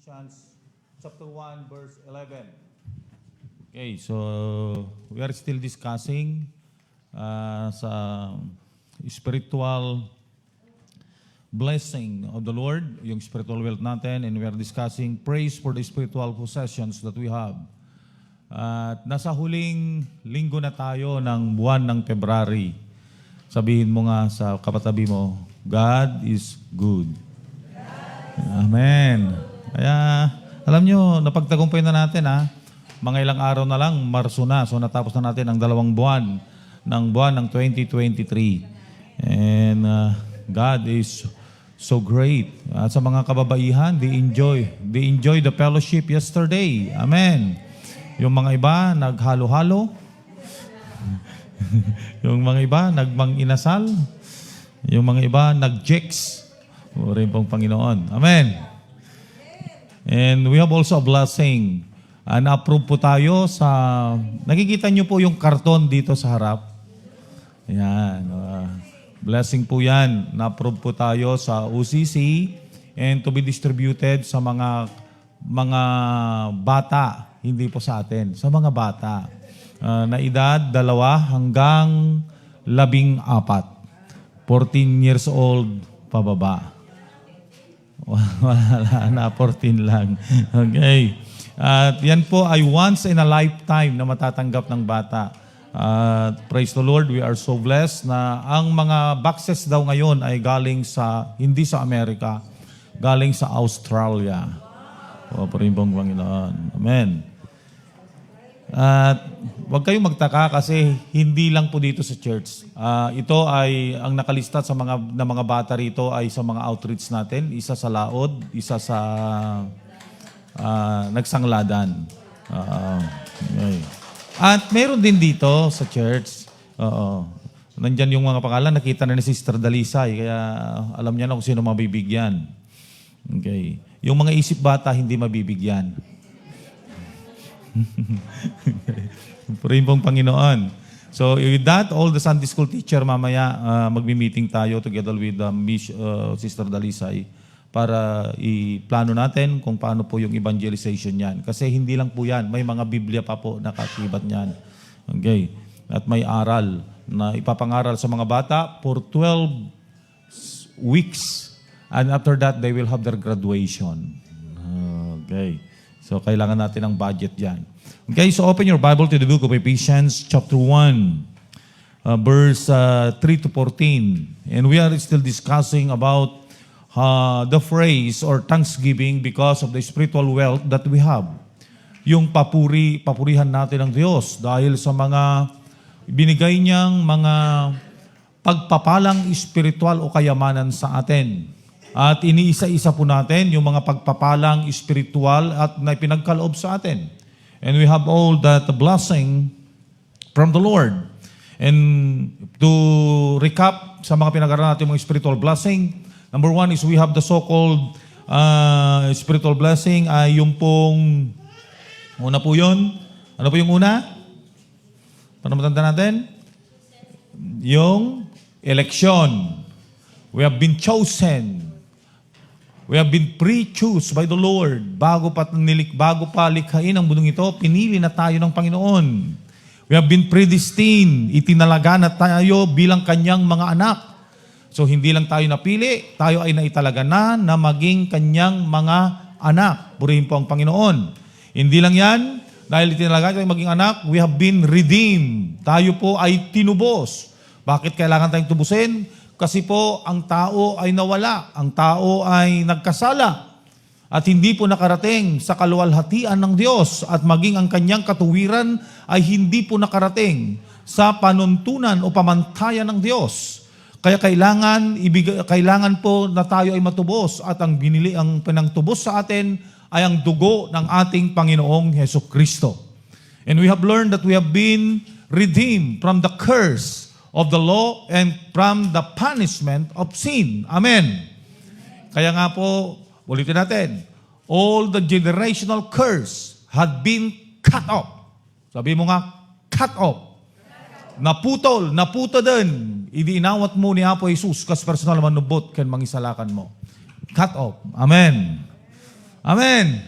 Ephesians chapter 1, verse 11. Okay, so we are still discussing sa spiritual blessing of the Lord, yung spiritual wealth natin, and we are discussing praise for the spiritual possessions that we have. At nasa huling linggo na tayo ng buwan ng February. Sabihin mo nga sa kapatabi mo, God is good. Amen. Kaya, alam nyo, napagtagumpay na natin mga ilang araw na lang, Marso na. So natapos na natin ang 2 buwan ng 2023. And God is so great. At sa mga kababaihan, they enjoy the fellowship yesterday. Amen. Yung mga iba, naghalo-halo. Yung mga iba, nagmang-inasal. Yung mga iba, nag-jex. O rin pong Panginoon. Amen. And we have also a blessing. Na-approve po tayo sa... Nakikita nyo po yung karton dito sa harap. Yan. Blessing po yan. Na-approve po tayo sa OCC and to be distributed sa mga bata. Hindi po sa atin. Sa mga bata. Na edad 2 hanggang 14. 14 years old pababa. Wala na, 14 lang. Okay. At yan po ay once in a lifetime na matatanggap ng bata. Praise the Lord, we are so blessed na ang mga boxes daw ngayon ay galing hindi sa Amerika, galing sa Australia. O, parimbong Panginoon. Amen. At huwag kayong magtaka kasi hindi lang po dito sa church. Ito ay ang nakalista sa mga bata rito ay sa mga outreach natin. Isa sa Laod, isa sa Nagsangladan. Okay. At meron din dito sa church. Nandyan yung mga pangalan. Nakita na ni Sister Dalisay. Kaya alam niya na kung sino mabibigyan. Okay. Yung mga isip bata hindi mabibigyan. Purihin pong Panginoon. So with that, all the Sunday school teacher mamaya magmi-meeting tayo together with Sister Dalisay para i-plano natin kung paano po yung evangelization yan. Kasi hindi lang po yan. May mga Biblia pa po nakatibat niyan. Okay. At may aral na ipapangaral sa mga bata for 12 weeks. And after that, they will have their graduation. Okay. So, kailangan natin ng budget yan. Okay, so open your Bible to the book of Ephesians chapter 1, verse 3 to 14. And we are still discussing about the phrase or thanksgiving because of the spiritual wealth that we have. Yung papurihan natin ng Diyos dahil sa mga binigay niyang mga pagpapalang spiritual o kayamanan sa atin. At iniisa-isa po natin yung mga pagpapalang spiritual at na pinagkaloob sa atin. And we have all that blessing from the Lord. And to recap sa mga pinag-aralan natin mga spiritual blessing, number 1 is we have the so-called spiritual blessing ay yung pong, una po yun. Ano po yung una? Paano matanda natin? Yung election. We have been chosen. We have been pre-choose by the Lord. Bago pa likhain ang mundong ito, pinili na tayo ng Panginoon. We have been predestined. Itinalaga na tayo bilang kanyang mga anak. So hindi lang tayo napili, tayo ay naitalaga na maging kanyang mga anak. Purihin po ang Panginoon. Hindi lang yan, dahil itinalaga tayo maging anak, we have been redeemed. Tayo po ay tinubos. Bakit kailangan tayong tubusin? Kasi po, ang tao ay nawala. Ang tao ay nagkasala. At hindi po nakarating sa kaluwalhatian ng Diyos. At maging ang kanyang katuwiran ay hindi po nakarating sa panuntunan o pamantayan ng Diyos. Kaya kailangan po na tayo ay matubos. At ang pinangtubos sa atin ay ang dugo ng ating Panginoong Hesukristo. And we have learned that we have been redeemed from the curse of the law and from the punishment of sin. Amen. Kaya nga po, ulitin natin, all the generational curse had been cut off. Sabi mo nga, cut off. Naputo din. Idiinawat mo ni Apo Jesus kas personal manubot ken mangisalakan mo. Cut off. Amen. Amen.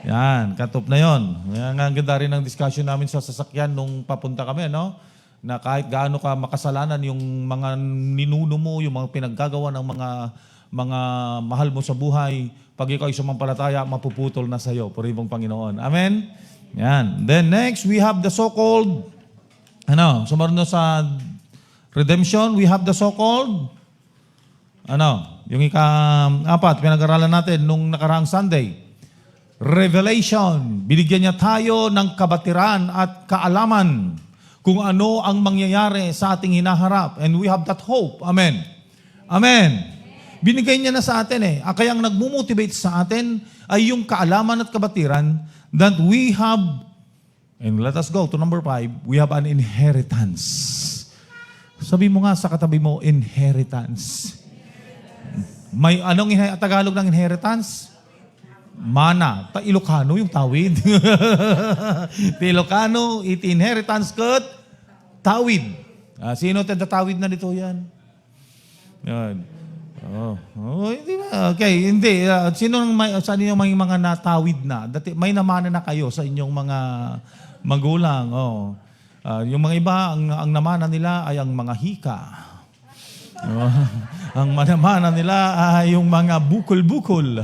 Yan, katop na yon. Yan nga, ang ganda rin ng discussion namin sa sasakyan nung papunta kami, no? Na kahit gaano ka makasalanan yung mga ninuno mo, yung mga pinaggagawa ng mga mahal mo sa buhay, pag ikaw ay sumampalataya, mapuputol na sa iyo. Purihin mong Panginoon. Amen? Yan. Then next, we have the so-called, sumunod na sa redemption, we have the so-called, yung ika-4, pinag-aralan natin nung nakaraang Sunday. Revelation. Binigyan niya tayo ng kabatiran at kaalaman kung ano ang mangyayari sa ating hinaharap. And we have that hope. Amen. Amen. Binigay niya na sa atin Kaya ang nagmumotivate sa atin ay yung kaalaman at kabatiran that we have, and let us go to number 5, we have an inheritance. Sabi mo nga sa katabi mo, inheritance. May anong Tagalog ng inheritance? Mana. Ilocano yung tawid. Ilocano, inheritance kat tawid. Sino tatawid na nito yan? Yan. Hindi ba? Okay, hindi. Saan yung mga natawid na? May namana na kayo sa inyong mga magulang. Yung mga iba, ang namana nila ay ang mga hika. Ang manamana nila ay yung mga bukol-bukol.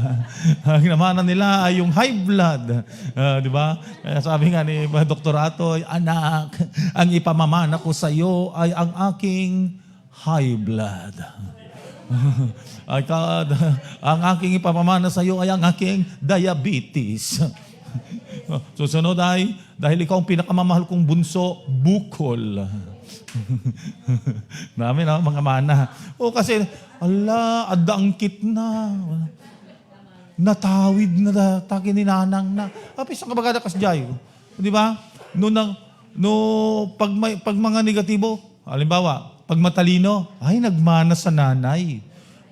Ang namana nila ay yung high blood. Di ba? Kaya sabi nga ni Dr. Atoy, anak, ang ipamamana ko sa iyo ay ang aking high blood. Ang aking ipamamana sa iyo ay ang aking diabetes. Susunod ay, dahil ikaw ang pinakamamahal kong bunso, bukol. Namin mga mana. Kasi, adangkit na. Natawid na, taki ni nanang na. Apis ang kabagada kasjay. Di ba? Pag mga negatibo, halimbawa, pag matalino, ay nagmana sa nanay.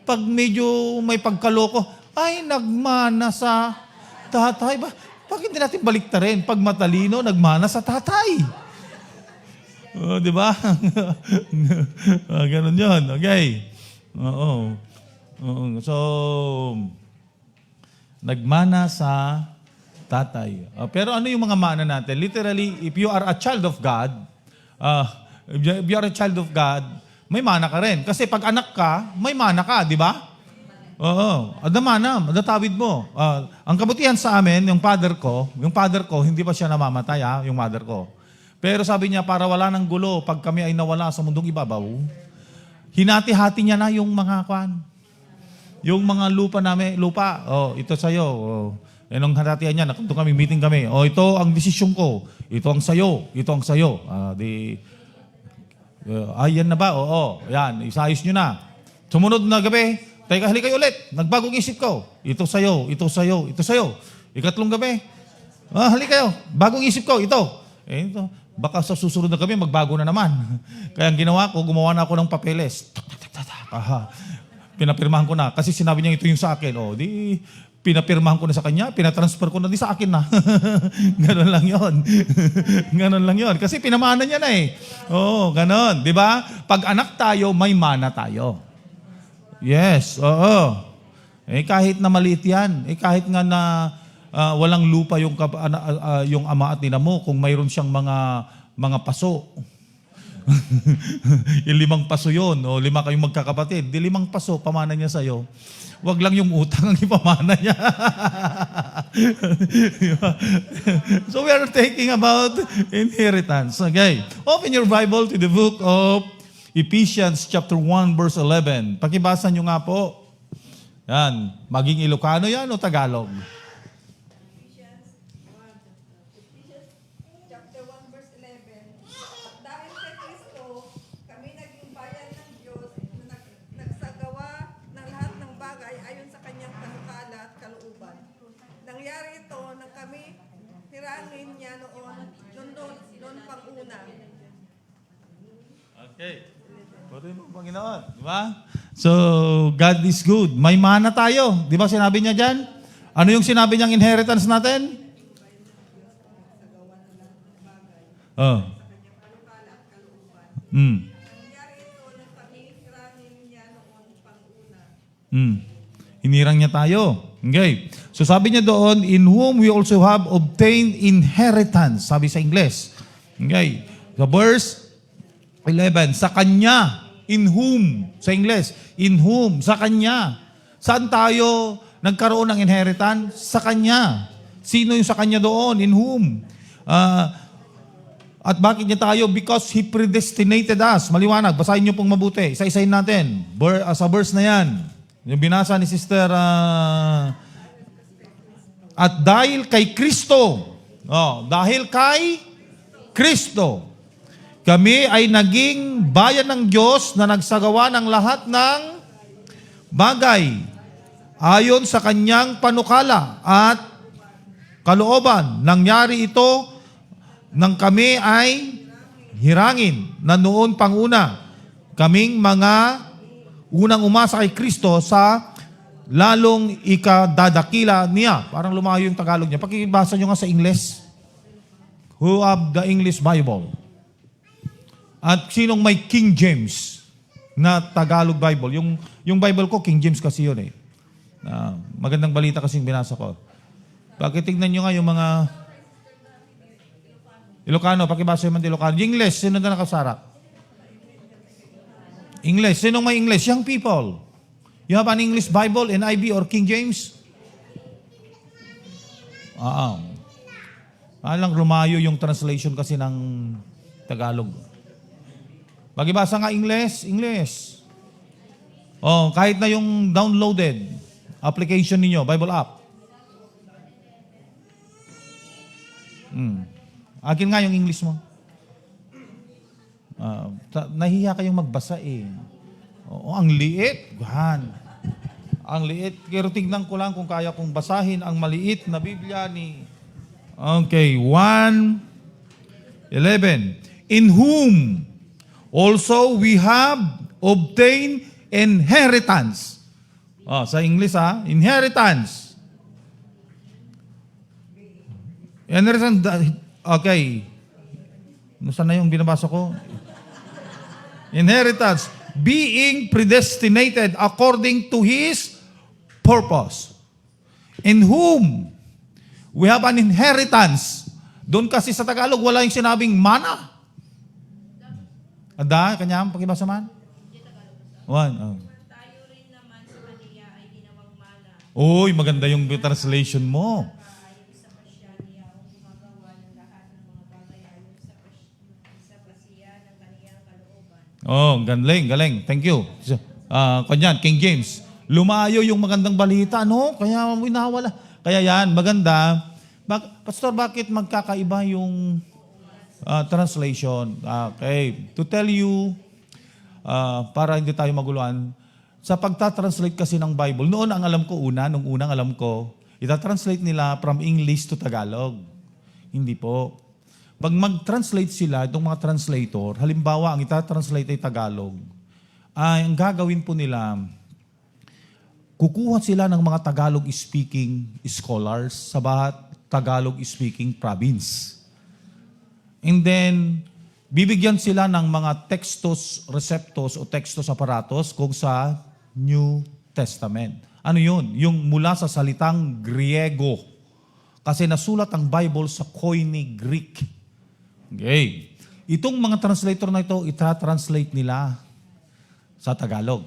Pag medyo may pagkaloko, ay nagmana sa tatay. Bakit hindi natin baliktarin? Pag matalino, nagmana sa tatay. Di ba? Ganun yun. Okay. Oo. So, nagmana sa tatay. Pero ano yung mga mana natin? Literally, if you are a child of God, may mana ka rin. Kasi pag anak ka, may mana ka, di ba? Oo. Adamana, adatawid mo. Ang kabutihan sa amin, yung father ko, hindi pa siya namamatay, yung mother ko. Pero sabi niya, para wala ng gulo, pag kami ay nawala sa mundong ibabaw, hinati-hati niya na yung mga yung mga lupa. Ito sa'yo. Nung hatihan niya, doon kami, meeting kami. Ito ang desisyon ko. Ito ang sayo. Yan na ba? Yan, isayos nyo na. Sumunod na gabi, teka, halika kayo ulit. Nagbagong isip ko. Ito sa'yo. Ikatlong gabi, halika kayo. Bagong isip ko, ito. Baka sa susunod na kami, magbago na naman. Kaya ang ginawa ko, gumawa na ako ng papeles. Pinapirmahan ko na. Kasi sinabi niya ito yung sa akin. Pinapirmahan ko na sa kanya, pinatransfer ko na di sa akin na. Ganon lang yon. Ganon lang yon. Kasi pinamana niya na ganon. Di ba? Pag anak tayo, may mana tayo. Yes, oo. Kahit na maliit yan. Kahit nga na walang lupa yung ama at ina mo kung mayroon siyang mga paso. Yung 5 paso yun, 5 kayong magkakapatid, 5 paso, pamana niya sa'yo. Wag lang yung utang ang ipamana niya. So we are taking about inheritance. Okay. Open your Bible to the book of Ephesians chapter 1 verse 11. Pakibasa nyo nga po. Yan. Maging Ilocano yan o Tagalog? Okay. Patuloy mo, Panginoon. Diba? So, God is good. May mana tayo. Di ba sinabi niya dyan? Ano yung sinabi niyang inheritance natin? Hinirang niya tayo. Okay. So sabi niya doon, in whom we also have obtained inheritance. Sabi sa Ingles. Okay. Sa verse 11, sa Kanya, in whom, sa Ingles, in whom, sa Kanya. Saan tayo nagkaroon ng inheritance? Sa Kanya. Sino yung sa Kanya doon? In whom? At bakit niya tayo? Because He predestinated us. Maliwanag, basahin niyo pong mabuti. Isa-isahin natin. Sa verse na yan. Yung binasa ni Sister... at dahil kay Kristo. Dahil kay Kristo. Kami ay naging bayan ng Diyos na nagsagawa ng lahat ng bagay ayon sa Kanyang panukala at kalooban. Nangyari ito nang kami ay hirangin na noon panguna. Kaming mga unang umasa kay Kristo sa lalong ikadadakila niya. Parang lumayo yung Tagalog niya. Pakibasa nyo nga sa English. Who have the English Bible? At sinong may King James na Tagalog Bible? Yung Bible ko, King James kasi yun eh. Magandang balita kasi yung binasa ko. Pakitignan nyo nga yung mga Ilocano, pakibasa yung mga Ilocano. Yung English, sino na nakasarap? English, sinong may English? Young people. You have an English Bible, NIV or King James? Alang lumayo yung translation kasi ng Tagalog. Pakibasa nga English, English. Kahit na yung downloaded application ninyo, Bible app. Akin nga yung English mo. Nahiya kayong magbasa eh. Ang liit. Ang liit. Pero tignan ko lang kung kaya kong basahin ang maliit na Biblia ni... Okay, 1:11. In whom also we have obtained inheritance. Sa English inheritance. Inheritance. Okay. Saan na yung binabasa ko? Inheritance. Being predestinated according to His purpose. In whom we have an inheritance. Doon kasi sa Tagalog, wala yung sinabing mana. Kanyang pakibasa man? Tayo rin naman sa Kaniya ay ginawang mana. Uy, maganda yung translation mo. Galing. Thank you. Kanyan, King James. Lumayo yung magandang balita, no? Kaya winawala. Kaya yan, maganda. Pastor, bakit magkakaiba yung translation? Okay. To tell you, para hindi tayo maguluhan, sa pagta-translate kasi ng Bible, nung unang alam ko, ita-translate nila from English to Tagalog. Hindi po. Pag mag-translate sila, itong mga translator, halimbawa, ang ita-translate ay Tagalog, ang gagawin po nila, kukuha sila ng mga Tagalog-speaking scholars sa bawat Tagalog-speaking province. And then, bibigyan sila ng mga textos receptos o textos aparatos kung sa New Testament. Ano yun? Yung mula sa salitang Griego. Kasi nasulat ang Bible sa Koine Greek. Okay. Itong mga translator na ito, ita-translate nila sa Tagalog.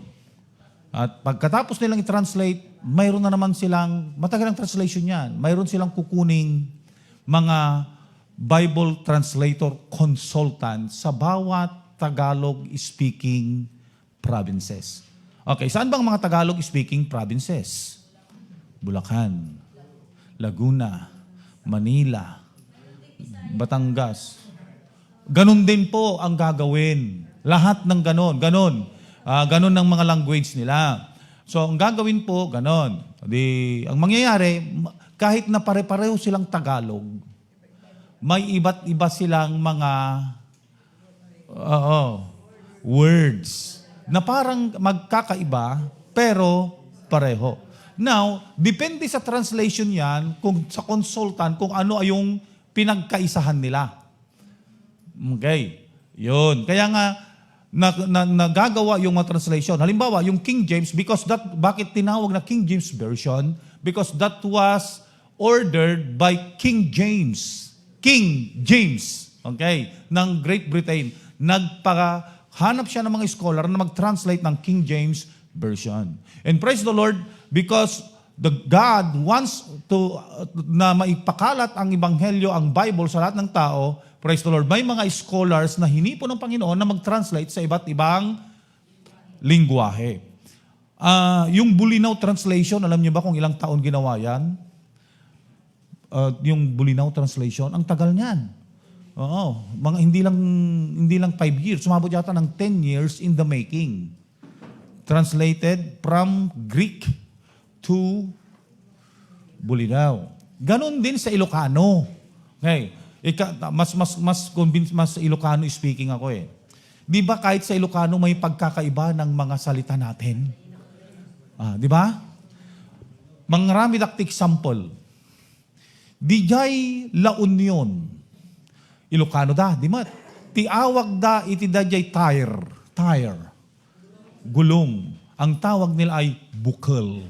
At pagkatapos nilang i-translate, mayroon na naman silang, matagal ang translation yan, mayroon silang kukuning mga Bible translator consultant sa bawat Tagalog-speaking provinces. Okay, saan bang mga Tagalog-speaking provinces? Bulacan, Laguna, Manila, Batangas. Ganon din po ang gagawin. Lahat ng ganon. Ganon ng mga language nila. So, ang gagawin po, ganon. Ang mangyayari, kahit na pare-pareho silang Tagalog, may iba't iba silang mga words na parang magkakaiba, pero pareho. Now, depende sa translation yan, kung sa consultant, kung ano ay yung pinagkaisahan nila. Okay. Yun. Kaya nga, nagagawa yung mga translation. Halimbawa, yung King James, bakit tinawag na King James Version? because that was ordered by King James. King James, okay, ng Great Britain. Nagpahanap siya ng mga scholar na mag-translate ng King James Version. And praise the Lord, because the God wants to na maipakalat ang Ebanghelyo, ang Bible sa lahat ng tao. Praise the Lord. May mga scholars na hinipo ng Panginoon na mag-translate sa iba't ibang lingwahe. Yung Bulinaw translation, alam niyo ba kung ilang taon ginawa yan? Yung Bulinaw translation, ang tagal niyan. Oo, mga hindi lang 5 years, sumabot yata ng 10 years in the making. Translated from Greek to Bulinaw. Ganon din sa Ilocano. Okay. Mas Ilocano speaking ako eh. Di ba kahit sa Ilocano may pagkakaiba ng mga salita natin? Di ba? Mangrami daktik example. Dijay La Union. Ilocano da, di ba? Tiawag da iti dajay tire. Gulong. Ang tawag nila ay bukal.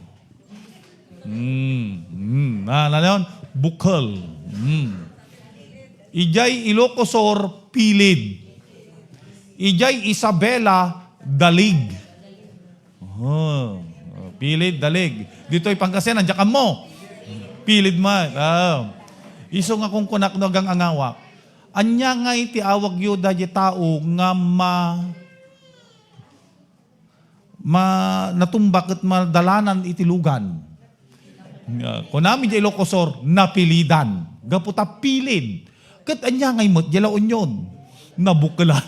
Yun? Bukal. Ijay Ilocosor, pilid. Ijay Isabela, dalig. Pilid, dalig. Dito'y Pangasinan, diyan mo. Pilid man. Iso nga kung kunak no gang angawak. Anya ngay ti awag yu da tao nga natumbak at madalanan itilugan. Kunami di Ilocosor, napilidan. Gaputa pilid. Kat anya ngay mo't jala unyon. Nabukalan.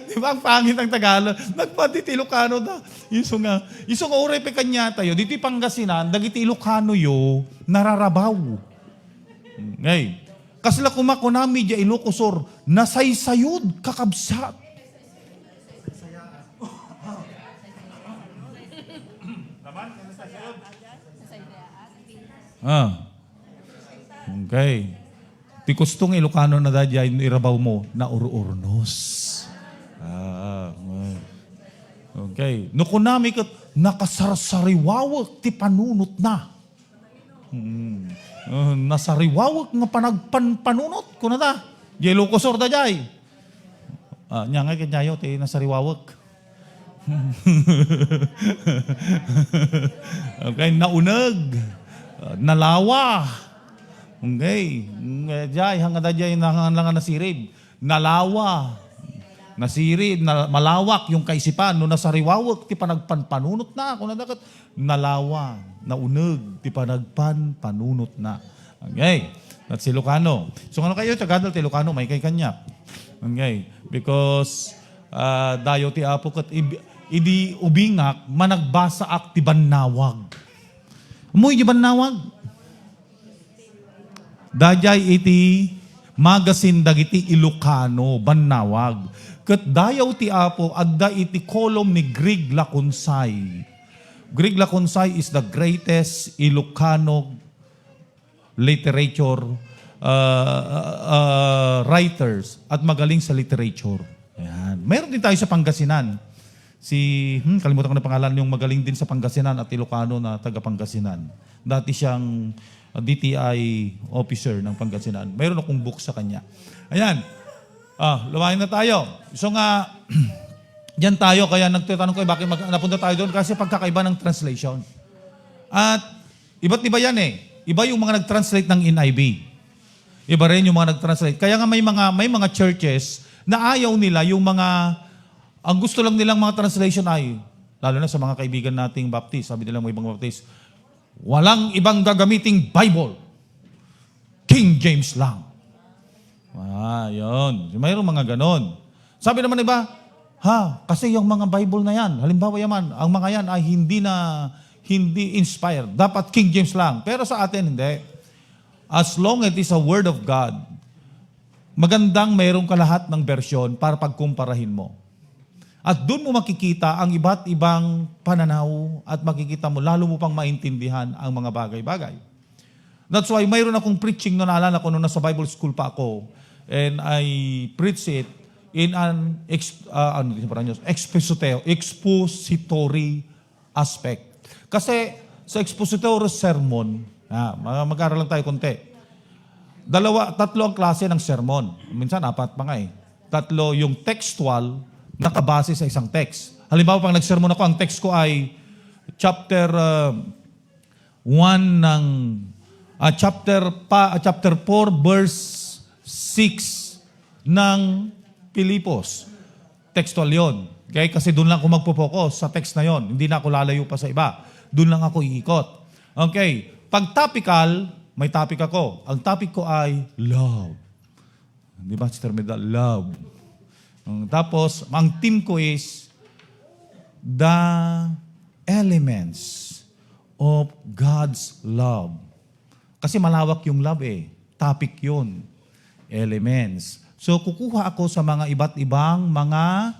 Di ba ang pangit ang Tagalog? Nagpati Ilocano da. Iso nga oray pe kanya tayo. Dito Pangasinan, dagiti Ilocano yo, nararabaw. Ngay. Kasla kumakunami di Ilocosor, nasaysayod, kakabsat. Okay. Ti kustong Ilocano na dadya irabaw mo na ururnos. Okay. No kunami kat nakasarsariwawak ti panunot na. Nasariwawak nga panagpanpanunot kuna da. Di Ilocosor da jay. Nya nga kanyayo ti nasariwawak. Okay, naunag. Nalawa. Okay. Jay, hanga da jay nanganlangan nasirib. Nalawa. Nasirib, malawak yung kaisipan. No nasariwawak, ti panagpanpanunot na. Kung nadakat, nalawa. Naunag, ti panagpanpanunot na. Okay. That's Ilocano. So ano kayo, Tagadal, ti Ilocano, may kay kanya. Okay. Because, dayo ti apo kat idi ubingak, managbasa ak ti bannawag. Umuy di bannawag? Dajay iti magasin dagiti Ilocano, bannawag. Kat dayaw ti apo, agda iti kolom ni Greg Laconsay. Greg Laconsay is the greatest Ilocano literature writers at magaling sa literature. Ayan. Meron din tayo sa Pangasinan. Kalimutan ko na pangalan, yung magaling din sa Pangasinan at Ilocano na taga Pangasinan. Dati siyang DTI officer ng Pangasinan. Mayroon akong book sa kanya. Ayan. Lumayan na tayo. So nga, diyan tayo, kaya nagtatanong ko, bakit napunta tayo doon? Kasi pagkakaiba ng translation. At iba't iba yan eh. Iba yung mga nag-translate ng NIV. Iba rin yung mga nag-translate. Kaya nga may mga churches na ayaw nila yung mga, ang gusto lang nilang mga translation ay, lalo na sa mga kaibigan nating Baptist, sabi nila mga ibang Baptist, walang ibang gagamiting Bible. King James lang. Yun. Mayroong mga ganon. Sabi naman iba, kasi yung mga Bible na yan, halimbawa yaman, ang mga yan ay hindi inspired. Dapat King James lang. Pero sa atin, hindi. As long as it is a word of God, magandang mayroong ka lahat ng version para pagkumparahin mo. At doon mo makikita ang iba't ibang pananaw at makikita mo, lalo mo pang maintindihan ang mga bagay-bagay. That's why mayroon akong preaching na naalala ko nung nasa Bible school pa ako and I preach it in an expository aspect. Kasi sa expository sermon, mag-aral lang tayo konti. Tatlo ang klase ng sermon. Minsan, 4 pa nga eh. 3 yung textual, nakabase sa isang text. Halimbawa, pag nag-sermon ako, ang text ko ay chapter 4, verse 6 ng Pilipos. Textual yon. Okay? Kasi doon lang ako magpo-focus sa text na yon. Hindi na ako lalayo pa sa iba. Doon lang ako iikot. Okay. Pag topical, may topic ako. Ang topic ko ay love. Di ba, Sister Medal? Love. Tapos, ang theme ko is the elements of God's love. Kasi malawak yung love eh. Topic yun. Elements. So, kukuha ako sa mga iba't ibang mga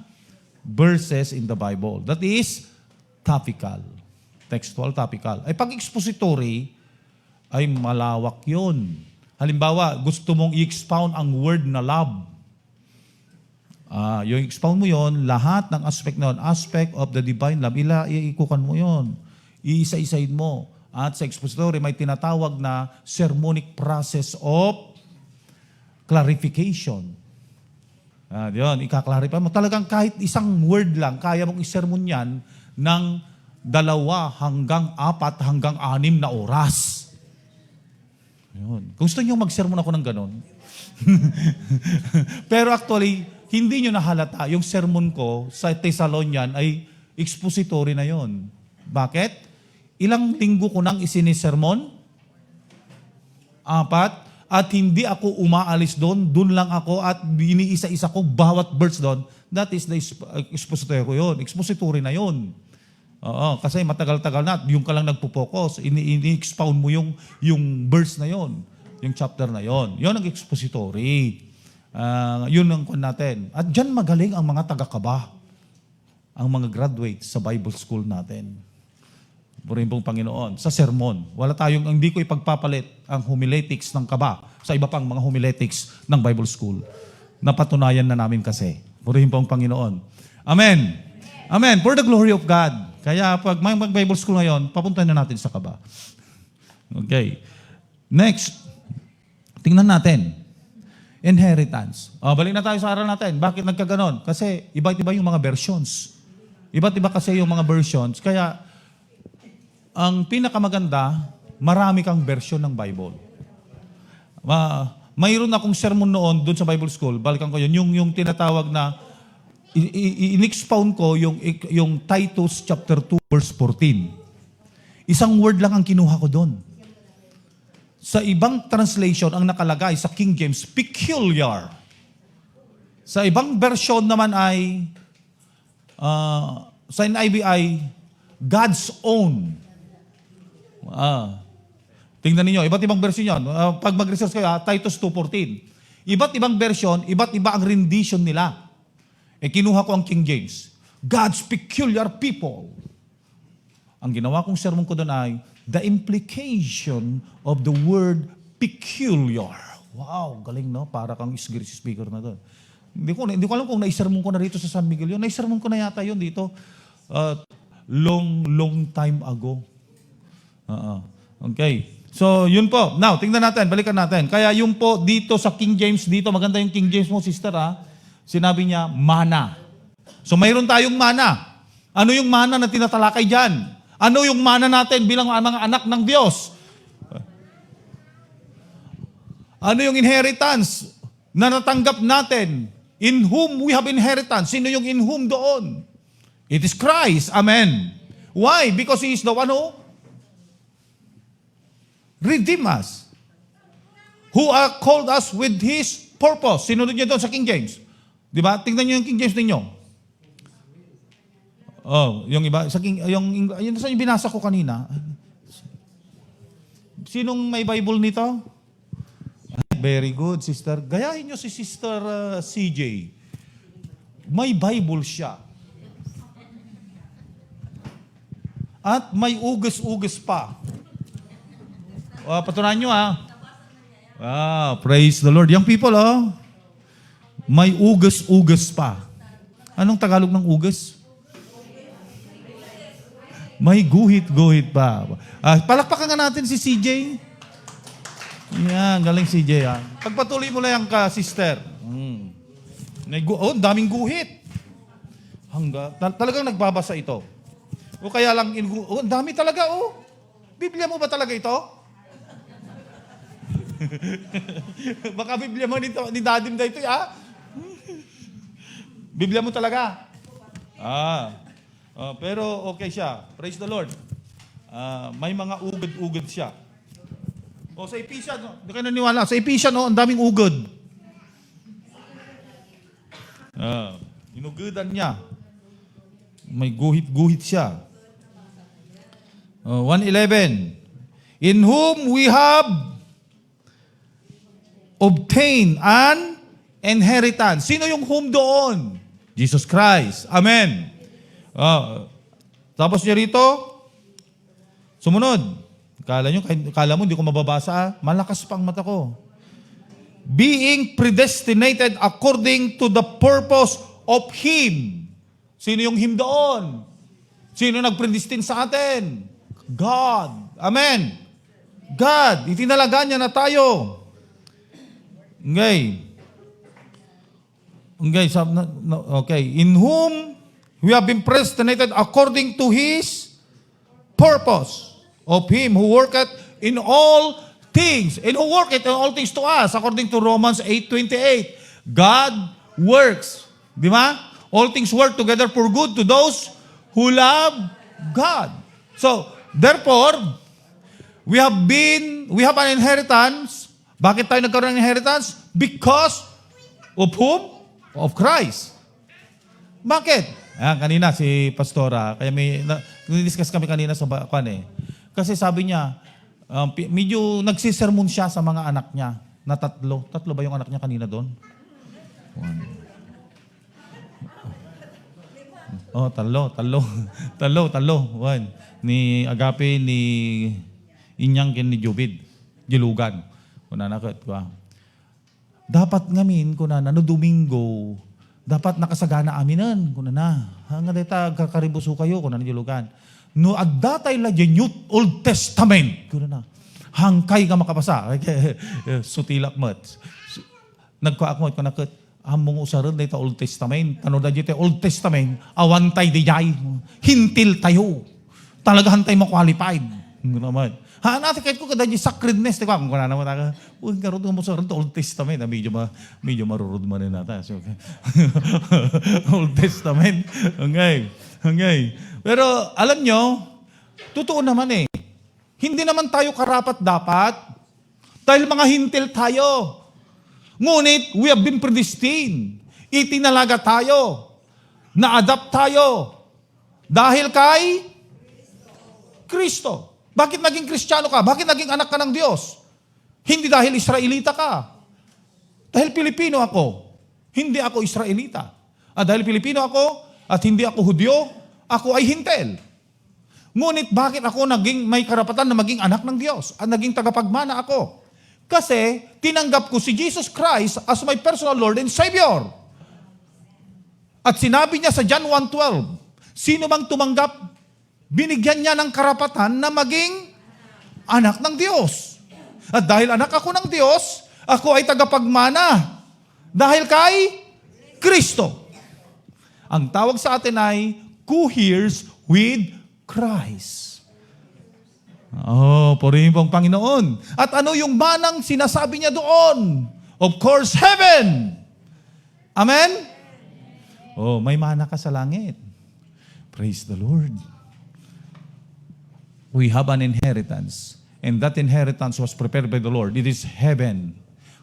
verses in the Bible. That is topical. Textual, topical. Ay pag expository, ay malawak yun. Halimbawa, gusto mong i-expound ang word na love. Yung expound mo yon, lahat ng aspect na yun, aspect of the divine love, iikukan mo yon. Iisa-isahin mo. At sa expository, may tinatawag na sermonic process of clarification. Yun, ika-clarify mo. Talagang kahit isang word lang, kaya mong isermon yan ng 2 hanggang 4 hanggang 6 na oras. Yun. Kung gusto nyo mag-sermon ako ng ganon. Pero actually, hindi nyo nahalata. Yung sermon ko sa Thessalonian ay expository na yon. Bakit? Ilang linggo ko nang isinisermon? 4. At hindi ako umaalis doon. Doon lang ako at iniisa-isa ko bawat verse doon. That is the expository ko yun. Expository na yun. Oo, kasi matagal-tagal na. Yung ka lang nagpo-focus. Ini-expound mo yung verse na yon, yung chapter na yon. Yon ang expository. Yun ang kwan natin. At dyan magaling ang mga taga-kaba. Ang mga graduates sa Bible school natin. Purihin pong Panginoon. Sa sermon. Hindi ko ipagpapalit ang homiletics ng kaba sa iba pang mga homiletics ng Bible school. Napatunayan na namin kasi. Purihin pong Panginoon. Amen. Amen. For the glory of God. Kaya pag may Bible school ngayon, papuntahin na natin sa kaba. Okay. Next. Tingnan natin. Inheritance. Balik na tayo sa aral natin. Bakit nagkaganon? Kasi iba't iba yung mga versions. Iba't iba kasi yung mga versions. Kaya ang pinakamaganda, marami kang version ng Bible. Mayroon akong sermon noon doon sa Bible School, balikan ko yun, yung tinatawag na, in-expound ko yung Titus chapter 2 verse 14. Isang word lang ang kinuha ko doon. Sa ibang translation, ang nakalagay sa King James, peculiar. Sa ibang version naman ay, sa NIV ay, God's own. Tingnan niyo, iba't ibang version yan. Pag mag-research kayo, Titus 2:14. Iba't ibang version, iba't iba ang rendition nila. Kinuha ko ang King James. God's peculiar people. Ang ginawa kong sermon ko doon ay, the implication of the word peculiar. Wow, galing no? Para kang speaker na doon. Hindi ko alam kung naisermon ko na rito sa San Miguel yun. Naisermon ko na yata yun dito. Long time ago. Okay. So, yun po. Now, tingnan natin. Balikan natin. Kaya yun po, dito sa King James, dito, maganda yung King James mo, sister, sinabi niya, mana. So, mayroon tayong mana. Ano yung mana na tinatalakay dyan? Ano yung mana natin bilang mga anak ng Diyos? Ano yung inheritance na natanggap natin? In whom we have inheritance. Sino yung in whom doon? It is Christ. Amen. Why? Because He is the one who redeem us. Who called us with His purpose. Sinunod niya doon sa King James. Di ba? Tingnan niyo yung King James ninyo. Yung iba, yung saan yung binasa ko kanina? Sinong may Bible nito? Very good, sister. Gayahin niyo si Sister CJ. May Bible siya. At may ugas-ugas pa. Patunayan nyo praise the Lord. Young people, May ugas-ugas pa. Anong Tagalog ng ugas? May guhit-guhit pa. Palakpakan nga natin si CJ. Yan, galing CJ. Pagpatuloy mo lang ka, sister. Daming guhit. Talagang nagbabasa ito. O kaya lang, ang dami talaga, Biblia mo ba talaga ito? Baka Biblia mo ni Dadim da ito, Biblia mo talaga? Pero okay siya. Praise the Lord. May mga ugod-ugod siya. Sa Ephesians, hindi kayo naniwala. Sa Ephesians, ang daming ugod. Inugudan niya. May guhit-guhit siya. 1:11. In whom we have obtained an inheritance. Sino yung whom doon? Jesus Christ. Amen. Tapos niya rito, sumunod. Kala mo, hindi ko mababasa. Malakas pa ang mata ko. Being predestinated according to the purpose of Him. Sino yung Him doon? Sino nag-predestinate sa atin? God. Amen. God. Itinalaga niya na tayo. Okay. In whom we have been predestinated according to His purpose of Him who worketh in all things. And who worketh in all things to us according to Romans 8:28. God works. Di ba? All things work together for good to those who love God. So, therefore, we have an inheritance. Bakit tayo nagkaroon ng inheritance? Because of whom? Of Christ. Bakit? Kanina si Pastora, kaya discuss kami kanina sa Kasi sabi niya, medyo nagsisermon siya sa mga anak niya na tatlo. Tatlo ba yung anak niya kanina doon? Talo. One. Ni Agape, ni Inyang, ni Jubid. Gilugan. Kunanakot ko. Dapat ngamin, kunana, no Domingo, dapat nakasagana aminan, kunana. Hanga deta kakaribuso kayo, kunana gilugan. No agdatay la New Old Testament, kunana. Hangkay ka makapasa. Sutilak mat. Nagkaakmot ko nakot. Among usaran dito Old Testament. Ano da dito Old Testament? Awantay di jay. Hintil tayo. Talagahan tayo ma-qualified. Naman. Natin kahit ko kada di sacredness. Diba? Kung kuna naman taka, karoon mo sa Old Testament. Medyo marurod man rin natin. So, okay. Old Testament. Okay. Pero alam nyo, totoo naman Hindi naman tayo karapat-dapat. Dahil mga hintil tayo. Ngunit, we have been predestined. Itinalaga tayo. Na-adapt tayo. Dahil kay Kristo. Bakit naging Kristiyano ka? Bakit naging anak ka ng Diyos? Hindi dahil Israelita ka. Dahil Pilipino ako. Hindi ako Israelita. Dahil Pilipino ako at hindi ako Hudyo, ako ay hintel. Ngunit bakit ako naging may karapatan na maging anak ng Diyos at naging tagapagmana ako? Kasi tinanggap ko si Jesus Christ as my personal Lord and Savior. At sinabi niya sa John 1:12, sino mang tumanggap, binigyan niya ng karapatan na maging anak ng Diyos. At dahil anak ako ng Diyos, ako ay tagapagmana. Dahil kay Kristo. Ang tawag sa atin ay co-heirs with Christ. Purihin pong Panginoon. At ano yung manang sinasabi niya doon? Of course, heaven. Amen? May mana ka sa langit. Praise the Lord. We have an inheritance. And that inheritance was prepared by the Lord. It is heaven.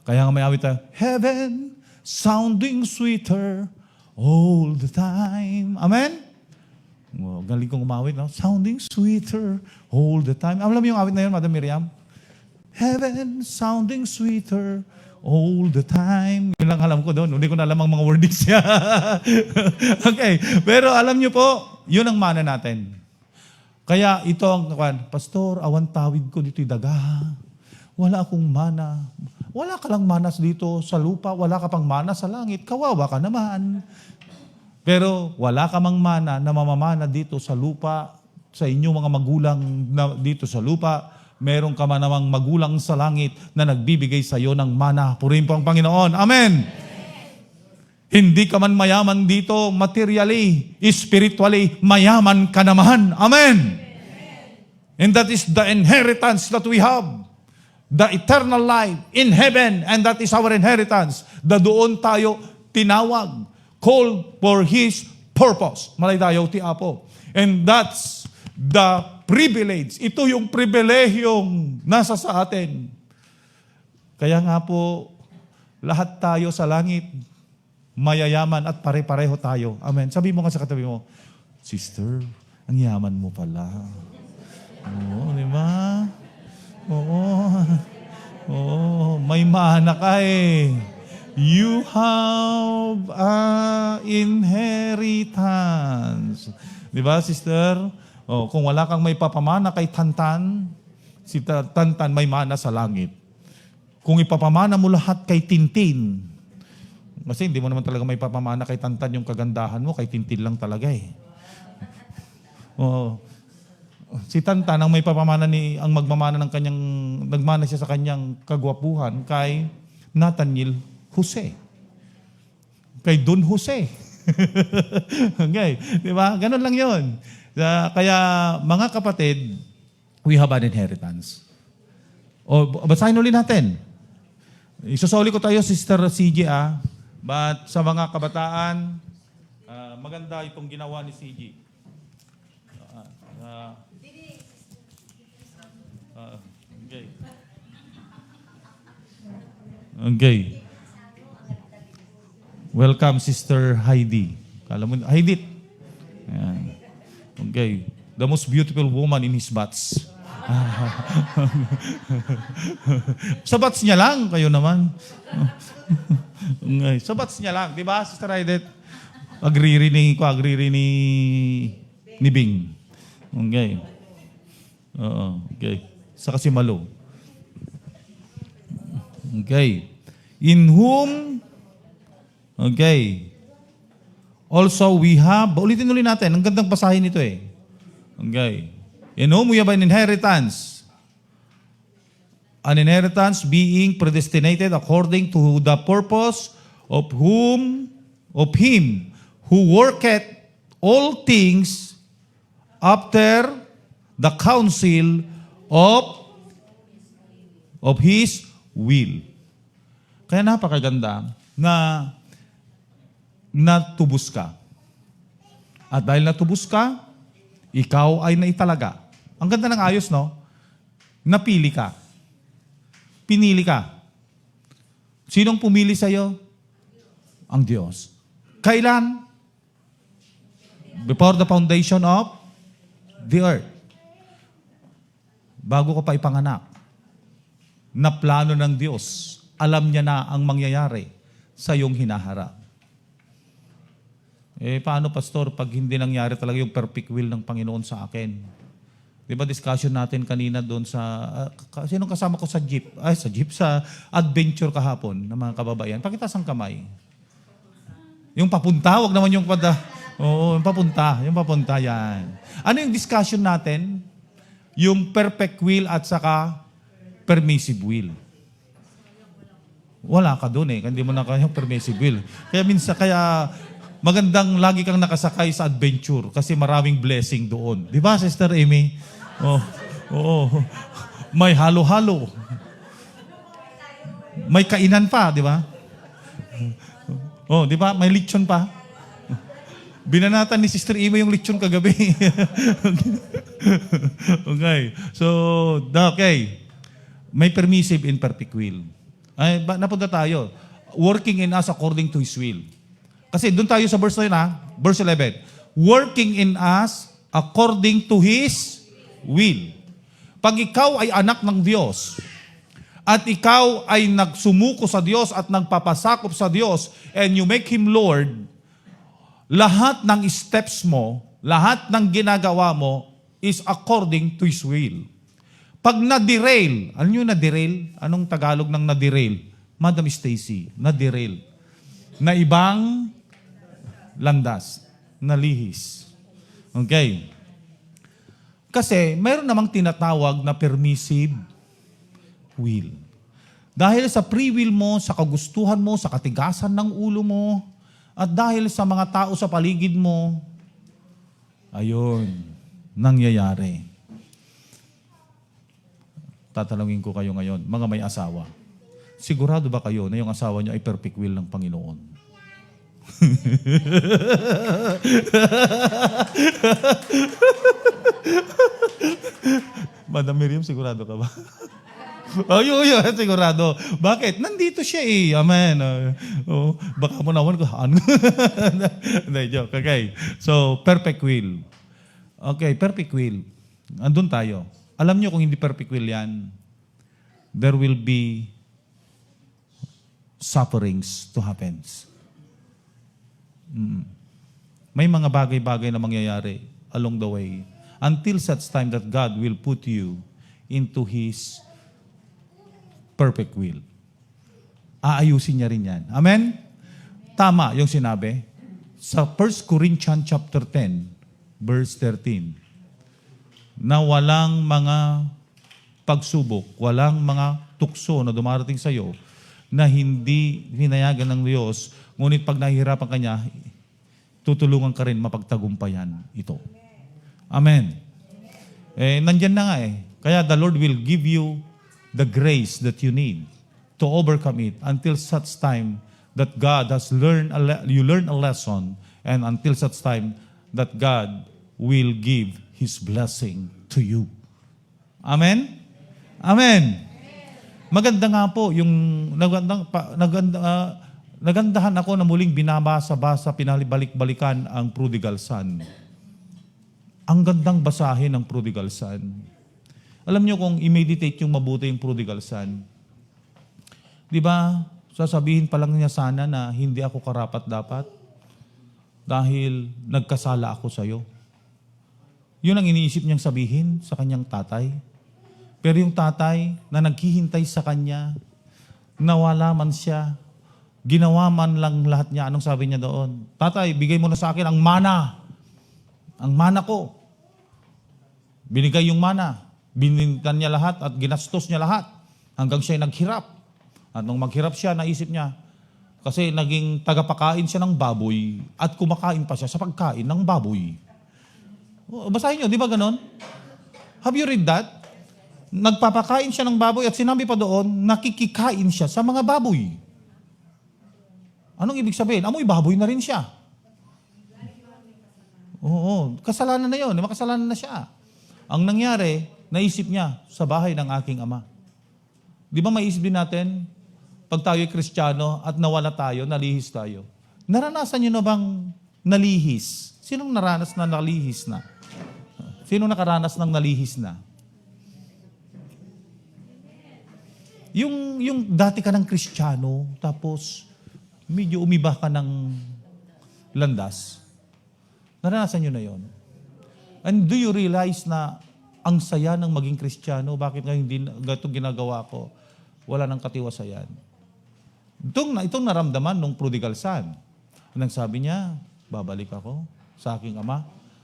Kaya nga may awit tayo, heaven, sounding sweeter all the time. Amen? Galing kong umawit, no? Sounding sweeter all the time. Alam mo yung awit na yun, Madam Miriam? Heaven, sounding sweeter all the time. Yun lang alam ko doon. Hindi ko na alam ang mga wordings niya. Okay. Pero alam niyo po, yun ang mana natin. Kaya ito ang, Pastor, awan tawid ko dito'y daga. Wala akong mana. Wala ka lang manas dito sa lupa, wala ka pang mana sa langit, kawawa ka naman. Pero wala ka mang mana na mamamana dito sa lupa, sa inyong mga magulang na dito sa lupa, meron ka man namang magulang sa langit na nagbibigay sa iyo ng mana. Purihin po ang Panginoon. Amen! Hindi ka man mayaman dito materially, spiritually, mayaman ka naman. Amen! And that is the inheritance that we have. The eternal life in heaven, and that is our inheritance. Doon tayo tinawag, called for His purpose. Malay tayo ti Apo. And that's the privilege. Ito yung pribilehiyong nasa sa atin. Kaya nga po, lahat tayo sa langit, mayayaman at pare-pareho tayo. Amen. Sabi mo nga sa katabi mo, sister, ang yaman mo pala. Oo, di ba? Oo. Oo, may mana ka eh. You have inheritance. Di ba, sister? Oh, kung wala kang may papamana kay Tantan, si Tantan may mana sa langit. Kung ipapamana mo lahat kay Tintin, kasi hindi mo naman talaga may papamana kay Tantan yung kagandahan mo, kay Tintin lang talaga eh. Oh. Si Tantan ang may papamana ang magmamana ng kanyang, nagmana siya sa kanyang kagwapuhan kay Nathaniel Jose. Kay Don Jose. Okay. Di ba? Ganun lang yun. Kaya mga kapatid, we have an inheritance. O, basahin ulit natin. Isusoli ko tayo, Sister CJ, but sa mga kabataan, maganda itong ginawa ni CJ. Okay. Okay. Welcome, Sister Heidi. Kala mo, Heidi. Ayan. Okay. The most beautiful woman in his bats. Sa bats niya lang, kayo naman. Okay. Sa bats niya lang, di ba, Sister Heidi? Agree ni Bing. Okay. Oo, okay. Sa kasi malo. Okay. In whom, okay, also we have, ulitin natin, ang gandang pasahin nito eh. Okay. In whom we have an inheritance. An inheritance being predestinated according to the purpose of Him who worketh all things after the counsel of His will. Kaya napakaganda na natubos ka. At dahil natubos ka, ikaw ay naitalaga. Ang ganda ng ayos, no? Napili ka. Pinili ka. Sinong pumili sa'yo? Ang Diyos. Kailan? Before the foundation of the earth. Bago ka pa ipanganak, na plano ng Diyos, alam niya na ang mangyayari sa iyong hinaharap. Paano, Pastor, pag hindi nangyari talaga yung perfect will ng Panginoon sa akin? Di ba discussion natin kanina doon sa, sinong kasama ko sa jeep? Sa adventure kahapon ng mga kababayan. Pakitaas ang kamay. Yung papunta, wag naman yung Oo, yung papunta yan. Ano yung discussion natin? Yung perfect will at saka permissive will. Wala ka doon eh. Hindi mo na kaya yung permissive will. Kaya magandang lagi kang nakasakay sa adventure kasi maraming blessing doon. Di ba, Sister Amy? Oo. May halo-halo. May kainan pa, di ba? Di ba? May lechon pa. Binanatan ni Sister Amy yung lechon kagabi. Okay. Okay. May permissive and perfect will. Napunta tayo. Working in us according to His will. Kasi doon tayo sa verse 9, verse 11. Working in us according to His will. Pag ikaw ay anak ng Diyos, at ikaw ay nagsumuko sa Diyos at nagpapasakop sa Diyos, and you make Him Lord, lahat ng steps mo, lahat ng ginagawa mo is according to His will. Pag na-derail, ano yung na-derail? Anong Tagalog ng na-derail? Madam Stacy, na-derail. Na ibang landas, nalihis. Okay. Kasi mayroon namang tinatawag na permissive will. Dahil sa free will mo, sa kagustuhan mo, sa katigasan ng ulo mo, at dahil sa mga tao sa paligid mo, ayun, nangyayari. Tatanungin ko kayo ngayon, mga may asawa. Sigurado ba kayo na yung asawa niyo ay perfect will ng Panginoon? Madam Miriam, sigurado ka ba? Yun, sigurado. Bakit? Nandito siya eh. Amen. Baka mo naman ko, ano? Hindi, joke. Okay. So, perfect will. Okay, perfect will. Andun tayo. Alam niyo kung hindi perfect will yan, there will be sufferings to happen. May mga bagay-bagay na mangyayari along the way until such time that God will put you into His perfect will. Aayusin niya rin yan. Amen? Tama yung sinabi. Sa 1 Corinthians chapter 10, verse 13, na walang mga pagsubok, walang mga tukso na dumarating sa iyo na hindi hinayagan ng Diyos, ngunit pag nahihirapan ka niya, tutulungan ka rin mapagtagumpayan ito. Amen. Nandyan na nga eh. Kaya the Lord will give you the grace that you need to overcome it until such time that God has you learn a lesson, and until such time that God will give His blessing to you. Amen? Amen. Maganda nga po yung nagandahan ako na muling binabasa-basa, pinalibalik-balikan ang prodigal son. Ang gandang basahin ng prodigal son. Alam niyo kung i-meditate yung mabuti yung prodigal son, di ba, sasabihin pa lang niya sana na hindi ako karapat-dapat dahil nagkasala ako sa iyo. Yun ang iniisip niyang sabihin sa kanyang tatay. Pero yung tatay na naghihintay sa kanya, nawala man siya, ginawa man lang lahat niya. Anong sabi niya doon? Tatay, bigay mo na sa akin ang mana. Ang mana ko. Binigay yung mana. Binintan niya lahat at ginastos niya lahat hanggang siya naghirap. At nung maghirap siya, naisip niya, kasi naging tagapakain siya ng baboy at kumakain pa siya sa pagkain ng baboy. Basahin niyo, di ba ganon? Have you read that? Nagpapakain siya ng baboy at sinabi pa doon, nakikikain siya sa mga baboy. Anong ibig sabihin? Amoy baboy na rin siya. Oo, kasalanan na yun. Makasalanan na siya. Ang nangyari, naisip niya, sa bahay ng aking ama. Di ba maisip din natin, pag tayo'y Kristiyano at nawala tayo, nalihis tayo. Naranasan niyo na bang nalihis? Sinong naranas na nalihis na? Sinong nakaranas ng nalihis na? Yung dati ka ng Kristiyano, tapos medyo umiba ka ng landas. Naranasan niyo na yon. And do you realize na ang saya ng maging Kristiyano, bakit nga hindi itong ginagawa ko? Wala nang katiwasayan. Itong naramdaman ng prodigal son. Nang sabi niya, babalik ako sa aking ama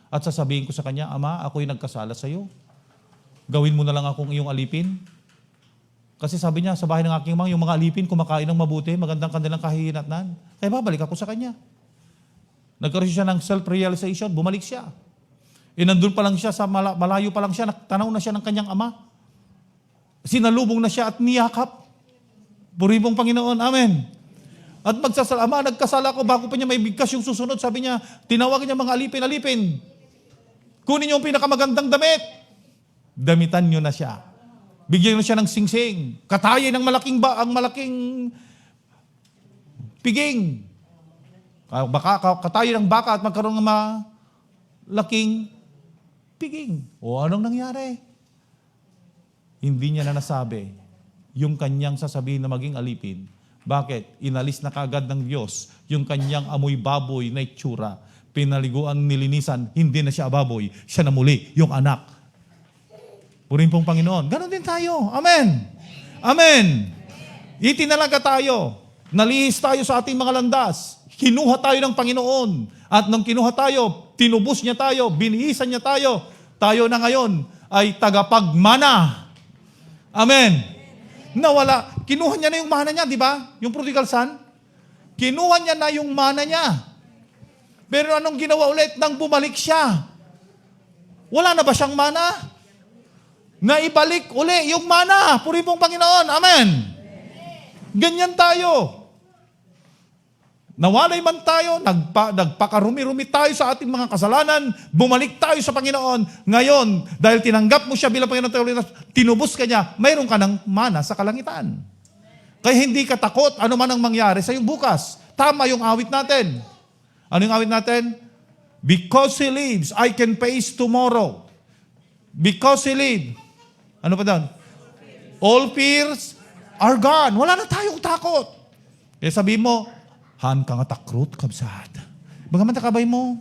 at sasabihin ko sa kanya, Ama, ako'y nagkasala sa iyo. Gawin mo na lang akong iyong alipin. Kasi sabi niya, sa bahay ng aking yung mga alipin, kumakain ng mabuti, magandang kanilang kahihinatnan. Kaya babalik ako sa kanya. Nagkaroon siya ng self-realization, bumalik siya. Nandun pa lang siya, malayo pa lang siya, tanaw na siya ng kanyang ama. Sinalubong na siya at niyakap. Puribong Panginoon, amen. At Ama, nagkasala ko, bago pa niya may bigkas yung susunod, sabi niya, tinawag niya mga alipin. Kunin niyo yung pinakamagandang damit. Damitan niyo na siya. Bigyan niyo siya ng singsing. Katayin ng ang malaking piging. Katayin ng baka at magkaroon ng malaking piging. O anong nangyari? Hindi niya na nasabi yung kanyang sasabihin na maging alipin. Bakit? Inalis na kagad ng Diyos yung kanyang amoy baboy na itsura. Pinaliguan, nilinisan, hindi na siya baboy. Siya na muli, yung anak. Purihin pong Panginoon. Ganon din tayo. Amen. Amen. Itinalaga tayo. Nalihis tayo sa ating mga landas. Kinuha tayo ng Panginoon. At nung kinuha tayo, tinubos niya tayo, binihisan niya tayo. Tayo na ngayon ay tagapagmana. Amen. Nawala. Kinuha niya na yung mana niya, di ba? Yung prodigal son. Kinuha niya na yung mana niya. Pero anong ginawa ulit nang bumalik siya? Wala na ba siyang mana? Naibalik uli yung mana. Puri pong Panginoon. Amen. Ganyan tayo. Nawalay man tayo, nagpakarumi-rumi tayo sa ating mga kasalanan, bumalik tayo sa Panginoon. Ngayon, dahil tinanggap mo siya bilang Panginoon, tinubos ka niya, mayroon ka ng mana sa kalangitan. Kaya hindi ka takot ano man ang mangyari sa iyong bukas. Tama yung awit natin. Ano yung awit natin? Because He lives, I can face tomorrow. Because He lives. Ano pa doon? All fears are gone. Wala na tayong takot. Kaya sabi mo, han ka nga takrut, kabsat. Bagaman takabay mo.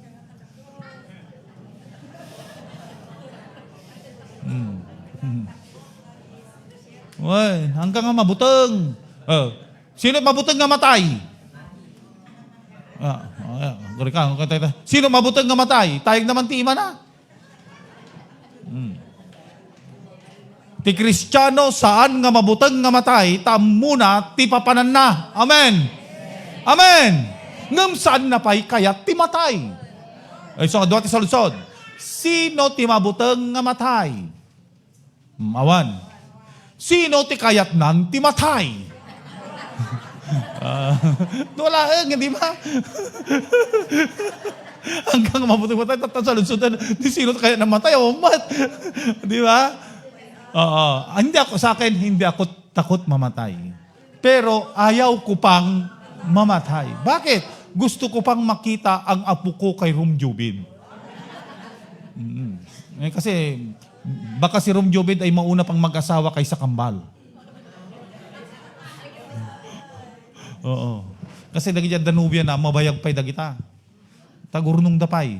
Uy, han ka nga mabuteng. Sino mabuteng nga matay? Sino mabuteng nga matay? Tayag naman ti ima na. Ti Kristiyano, saan nga mabuteng nga matay, tamuna ti papanan na. Amen. Amen. Ngam saan na pa'y kayat ti matay. Ay, so, doon ti saludsod. Sino ti mabuteng nga matay? Awan. Sino ti kayat nan ti matay? Wala di ba? Hanggang mabuteng matay, saludsod. Di sino ti kayat nan matay? Mat. Di ba? Sa akin, hindi ako takot mamatay. Pero ayaw ko pang mamatay. Bakit? Gusto ko pang makita ang apo ko kay Rom Jubin. Kasi baka si Rom Jubin ay mauna pang mag-asawa kaysa kambal. Oo. Kasi lagi dyan Danubia na, mabayag pa'y dagita. Tagurnong dapay.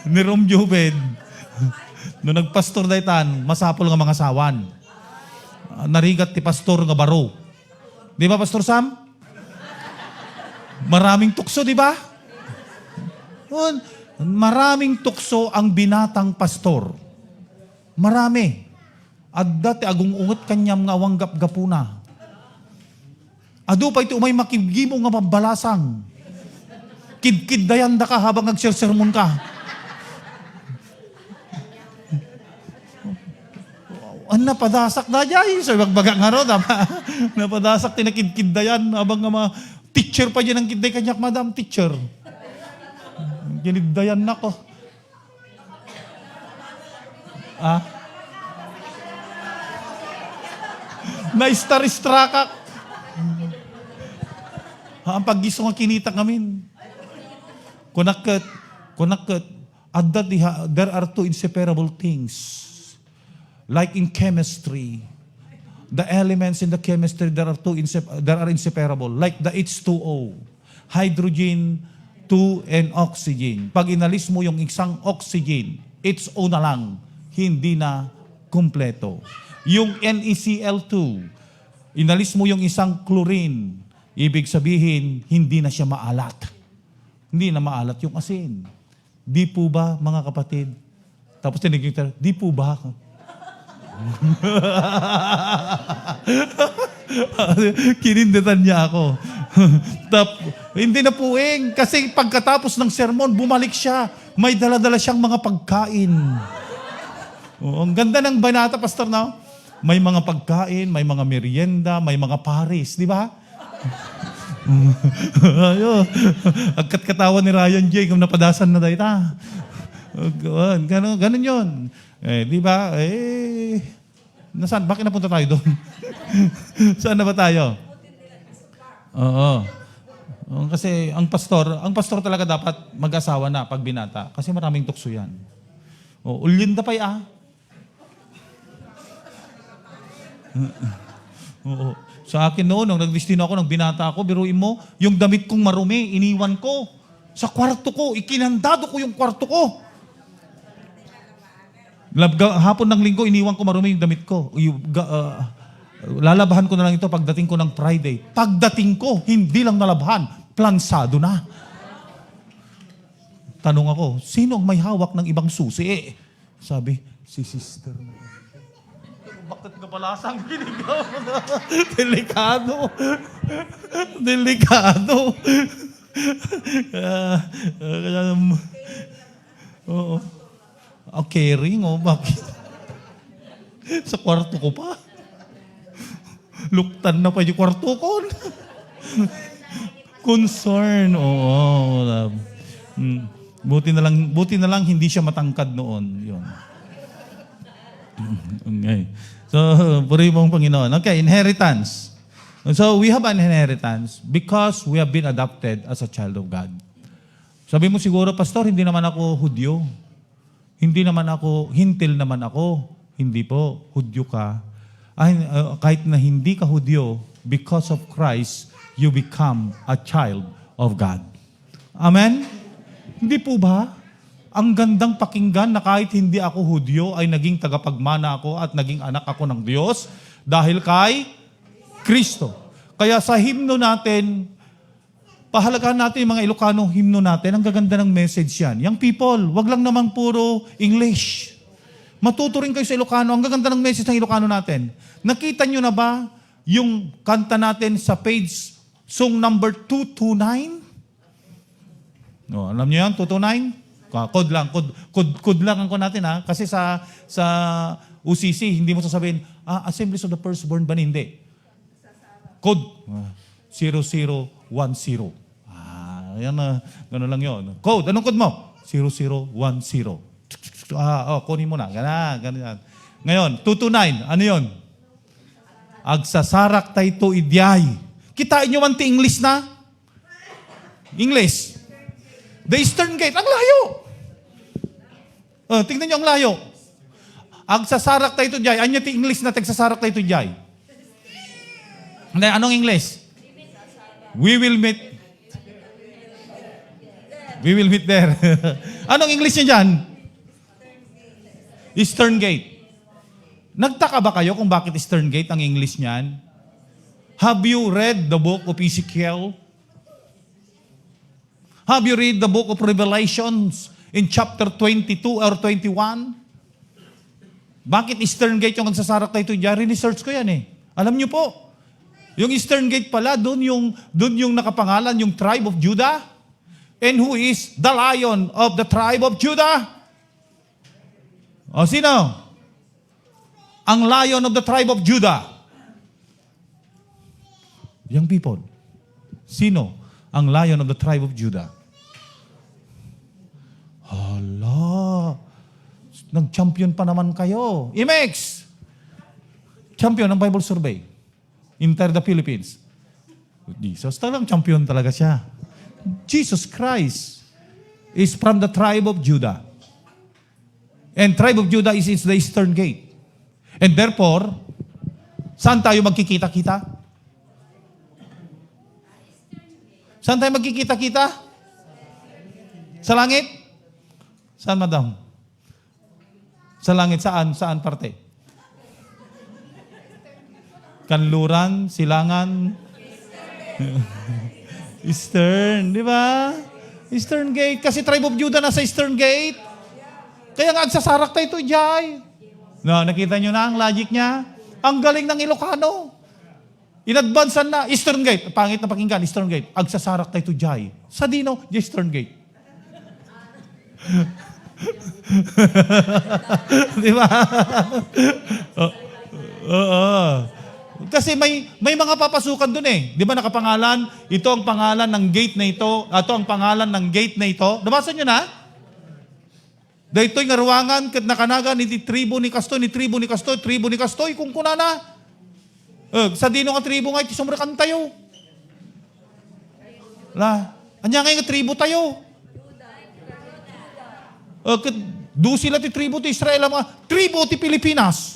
Ni Rom Jubin, no nagpastor daytan, masapol nga mga sawan. Narigat ti pastor nga baro. Di ba, Pastor Sam? Maraming tukso, di ba? Maraming tukso ang binatang pastor. Marami. Adda ti agong unget kanyam nga wanggap gapuna. Adu pa iti umay makigimo nga mabalasang. Kid-kid dayan da ka habang nagsersermon ka. Ang napadasak na dyan. So, bagbagang nga ro, napadasak tinakid-kid dayan habang nga teacher pa dyan ang kiday kanyak, Madam Teacher. Giniddayan na ko. Na-star-strakak. Ang pag-giso nga kinita ngamin. Kunakit, there are two inseparable things. Like in chemistry, the elements in the chemistry, there are inseparable. Like the H2O, hydrogen, 2, and oxygen. Pag inalis mo yung isang oxygen, HO na lang, hindi na kumpleto. Yung NeCl2, inalis mo yung isang chlorine, ibig sabihin, hindi na siya maalat. Hindi na maalat yung asin. Di po ba, mga kapatid? Tapos tinigil tayo, di po ba? Kinindatan niya ako. Hindi na puwing. Kasi pagkatapos ng sermon, bumalik siya. May dala-dala siyang mga pagkain. Ang ganda ng banata, Pastor, na may mga pagkain, may mga merienda, may mga paris. Di ba? Agkat-katawan ni Ryan J. kung napadasan na dahil ganun yun. Di ba? Nasaan? Bakit napunta tayo doon? Saan na ba tayo? Oo. Kasi ang pastor talaga dapat mag-asawa na pag binata. Kasi maraming tukso yan. Ulyin da pa'y Oo. Sa akin noon, nung nagdestino ako ng binata ako, biruin mo, yung damit kong marumi, iniwan ko Sa kwarto ko, ikinandado ko yung kwarto ko. Hapon ng linggo, iniwan ko marumi yung damit ko. Lalabahan ko na lang ito pagdating ko ng Friday. Pagdating ko, hindi lang nalabahan, plansado na. Tanong ako, sino ang may hawak ng ibang susi? Sabi, si sister na. Bakit ka pala sang ginigaw mo? Delikado. Delikado. Oo. Caring, bakit? Sa kwarto ko pa. Luktan na pa yung kwarto ko. Concern. Oo. Buti na lang hindi siya matangkad noon. Yun. Okay. So, puri mong Panginoon. Okay, inheritance. So, we have an inheritance because we have been adopted as a child of God. Sabi mo siguro, Pastor, hindi naman ako Hudyo. Hindi naman ako, hintil naman ako. Hindi po, Hudyo ka. Kahit na hindi ka Hudyo, because of Christ, you become a child of God. Amen? Hindi po ba? Ang gandang pakinggan na kahit hindi ako Hudyo, ay naging tagapagmana ako at naging anak ako ng Diyos dahil kay Kristo. Kaya sa himno natin, pahalagahan natin yung mga Ilocano himno natin. Ang gaganda ng message yan. Young people, wag lang namang puro English. Matuto rin kayo sa Ilocano. Ang gaganda ng message ng Ilocano natin. Nakita nyo na ba yung kanta natin sa page song number 229? No, alam nyo yan? 229? Code lang. Code lang ang natin ha. Kasi sa UCC, hindi mo sasabihin, Assemblies of the Firstborn ba? Hindi. Code. 0010. Yan na. Gano'n lang yun. Code. Anong code mo? 0010. Kunin mo na. Ganyan. Ngayon, 229. Ano yun? Agsasarak tayo idyay. Kitain nyo man ti English na? English. The Eastern Gate. Ang layo. Tingnan nyo ang layo. Agsasarak tayo idyay. Anya ti English na tagsasarak tayo idyay? Hindi, anong English? We will meet there. Anong English niya dyan? Eastern Gate. Nagtaka ba kayo kung bakit Eastern Gate ang English niyan? Have you read the book of Ezekiel? Have you read the book of Revelations in chapter 22 or 21? Bakit Eastern Gate yung nagsasarak tayo dyan? Research ko yan eh. Alam niyo po, yung Eastern Gate pala, doon yung nakapangalan, yung tribe of Judah. And who is the lion of the tribe of Judah? O sino? Ang lion of the tribe of Judah. Young people, sino ang lion of the tribe of Judah? Hala, nag-champion pa naman kayo. Imex! Champion ng Bible Survey. Inter the Philippines. Jesus, talagang champion talaga siya. Jesus Christ is from the tribe of Judah. And tribe of Judah is the Eastern Gate. And therefore, saan tayo magkikita-kita? Saan tayo magkikita-kita? Sa langit? Saan, madam? Sa langit, saan? Saan parte? Kanluran, Silangan, Eastern, di ba? Eastern Gate. Kasi tribe of Judah nasa Eastern Gate. Kaya nga, agsasarak tayo ito, Jai. No, nakita nyo na ang logic niya? Ang galing ng Ilocano. In-advancean na, Eastern Gate. Pangit na pakinggan, Eastern Gate. Agsasarak tayo ito, Jai. Sa Dino, Eastern Gate. Di ba? Kasi may mga papasukan doon eh. Di ba nakapangalan? Ito ang pangalan ng gate na ito. Ito ang pangalan ng gate na ito. Nabasa nyo na? Daytoy nga ruwangan, kat nakanaga ni tribo ni Kastoy, tribo ni Kastoy, kung kunana. Sa Dino nga tribo nga, iti sumrakan tayo. Anya nga tribo tayo. Do sila ti tribo ti Israel, tribo ti Pilipinas.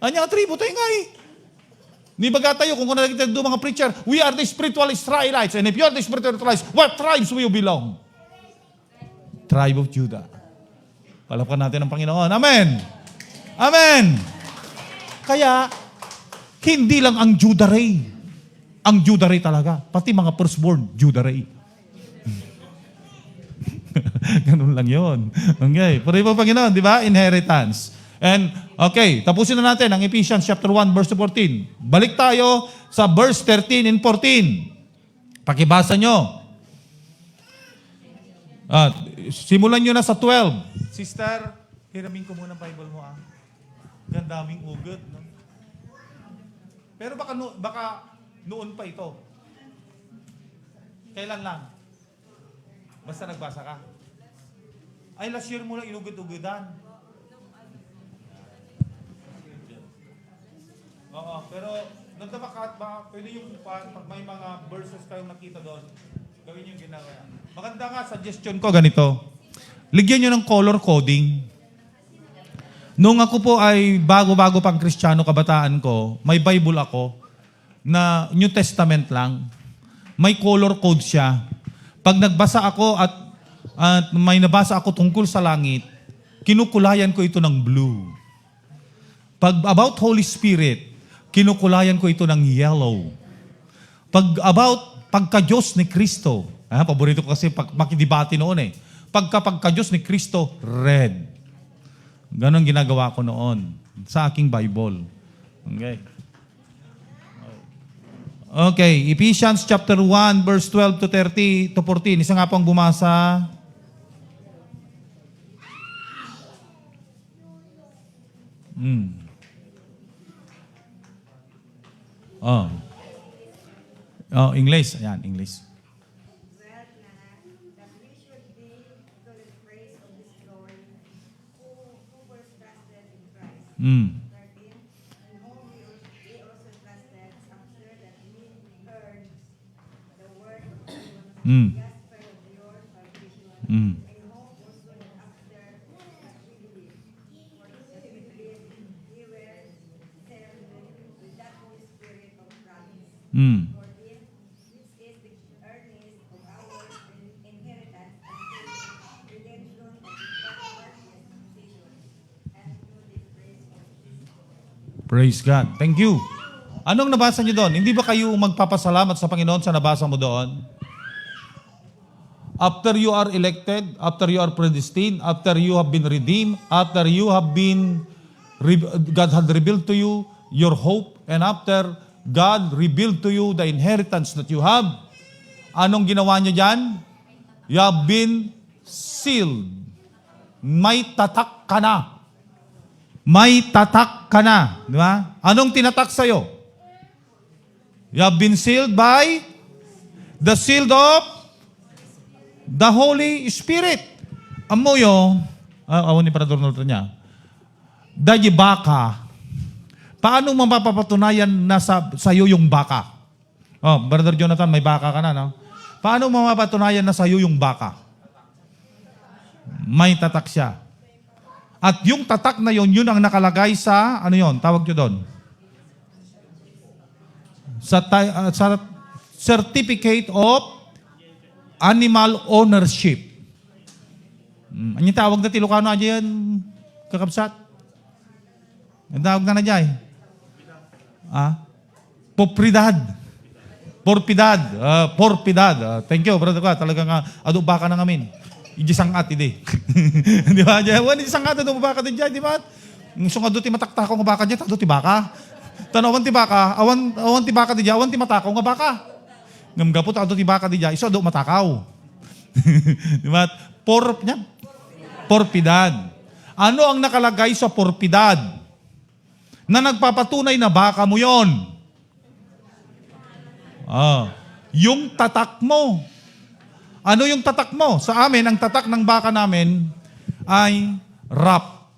Anya tribo tayo nga eh. Ni baga tayo, kung nakikita doon mga preacher, we are the spiritual Israelites. And if you are the spiritual Israelites, what tribes will you belong? Tribe of Judah. Palakpan natin ang Panginoon. Amen! Amen! Kaya, hindi lang ang Judah Ray. Ang Judah Ray talaga. Pati mga firstborn, Judah Ray. Ganun lang yun. Okay. Puri po Panginoon, di ba? Inheritance. And, okay, tapusin na natin ang Ephesians chapter 1, verse 14. Balik tayo sa verse 13 and 14. Pakibasa nyo. Simulan nyo na sa 12. Sister, hiramin ko muna ang Bible mo. Gandaming ugot. No? Pero baka noon pa ito. Kailan lang? Basta nagbasa ka. Ay, last year mo lang inugod-ugodan. Oo, pero nagdabakat ba, pwede yung pag may mga verses kayong nakita doon, gawin yung ginagawa. Maganda nga, suggestion ko ganito. Ligyan nyo ng color coding. Nung ako po ay bago-bago pang Kristiyano, kabataan ko, may Bible ako na New Testament lang. May color code siya. Pag nagbasa ako at may nabasa ako tungkol sa langit, kinukulayan ko ito ng blue. Pag about Holy Spirit, kinukulayan ko ito ng yellow. Pag about pagka-Diyos ni Kristo, paborito ko kasi makidibati noon eh. Pagka-Diyos ni Kristo, red. Ganon ginagawa ko noon sa aking Bible. Okay. Okay, Ephesians chapter 1, verse 12 to 30 to 14. Isa nga pong bumasa. English. Ayan, English. That we should be to the praise of His glory, who was trusted in Christ. 13, in whom we also trusted after that we heard the word of the gospel of your salvation, in whom also after that we believed. For that we believed, we were sealed with that Holy Spirit of promise. For this, which is the earnest of our inheritance until redemption of the pardon position, and to the praise of Jesus. Praise God. Thank you. Anong nabasa niyo doon? Hindi ba kayo magpapasalamat sa Panginoon sa nabasa mo doon? After you are elected, after you are predestined, after you have been redeemed, after you have been, God had revealed to you your hope, and after God revealed to you the inheritance that you have, anong ginawa niyo dyan? You have been sealed. May tatak ka na. May tatak ka na. Di ba? Anong tinatak sa'yo? You have been sealed by the seal of the Holy Spirit. Amoyo, awan ni Parador Norton niya, dahil baka, paano mapapatunayan na sa'yo yung baka? Brother Jonathan, may baka ka na, no? Paano mapapatunayan na sa'yo yung baka? May tatak siya. At yung tatak na yun ang nakalagay sa, ano yun, tawag nyo doon? Sa Certificate of Animal Ownership. Ano yung tawag na Tilocano aja yan, kakabsat? Ang tawag na dyan. Porpidad. Thank you, brother ko. Talagang ado baka na ngamin. Ijisangat, hindi. Di ba? Wan, ijisangat, ado baka din dyan, di ba? Nung ado ti matakta ko nga baka dyan, ado ti baka. Tanawan ti baka, awan ti baka di dyan, awan ti matakaw nga baka. Ngamgapot, ado ti baka di dyan, iso ado matakaw. Di ba? Porpidad. Ano ang nakalagay sa porpidad? Na nagpapatunay na baka mo yon. Yung tatak mo. Ano yung tatak mo? Sa amin, ang tatak ng baka namin ay rap.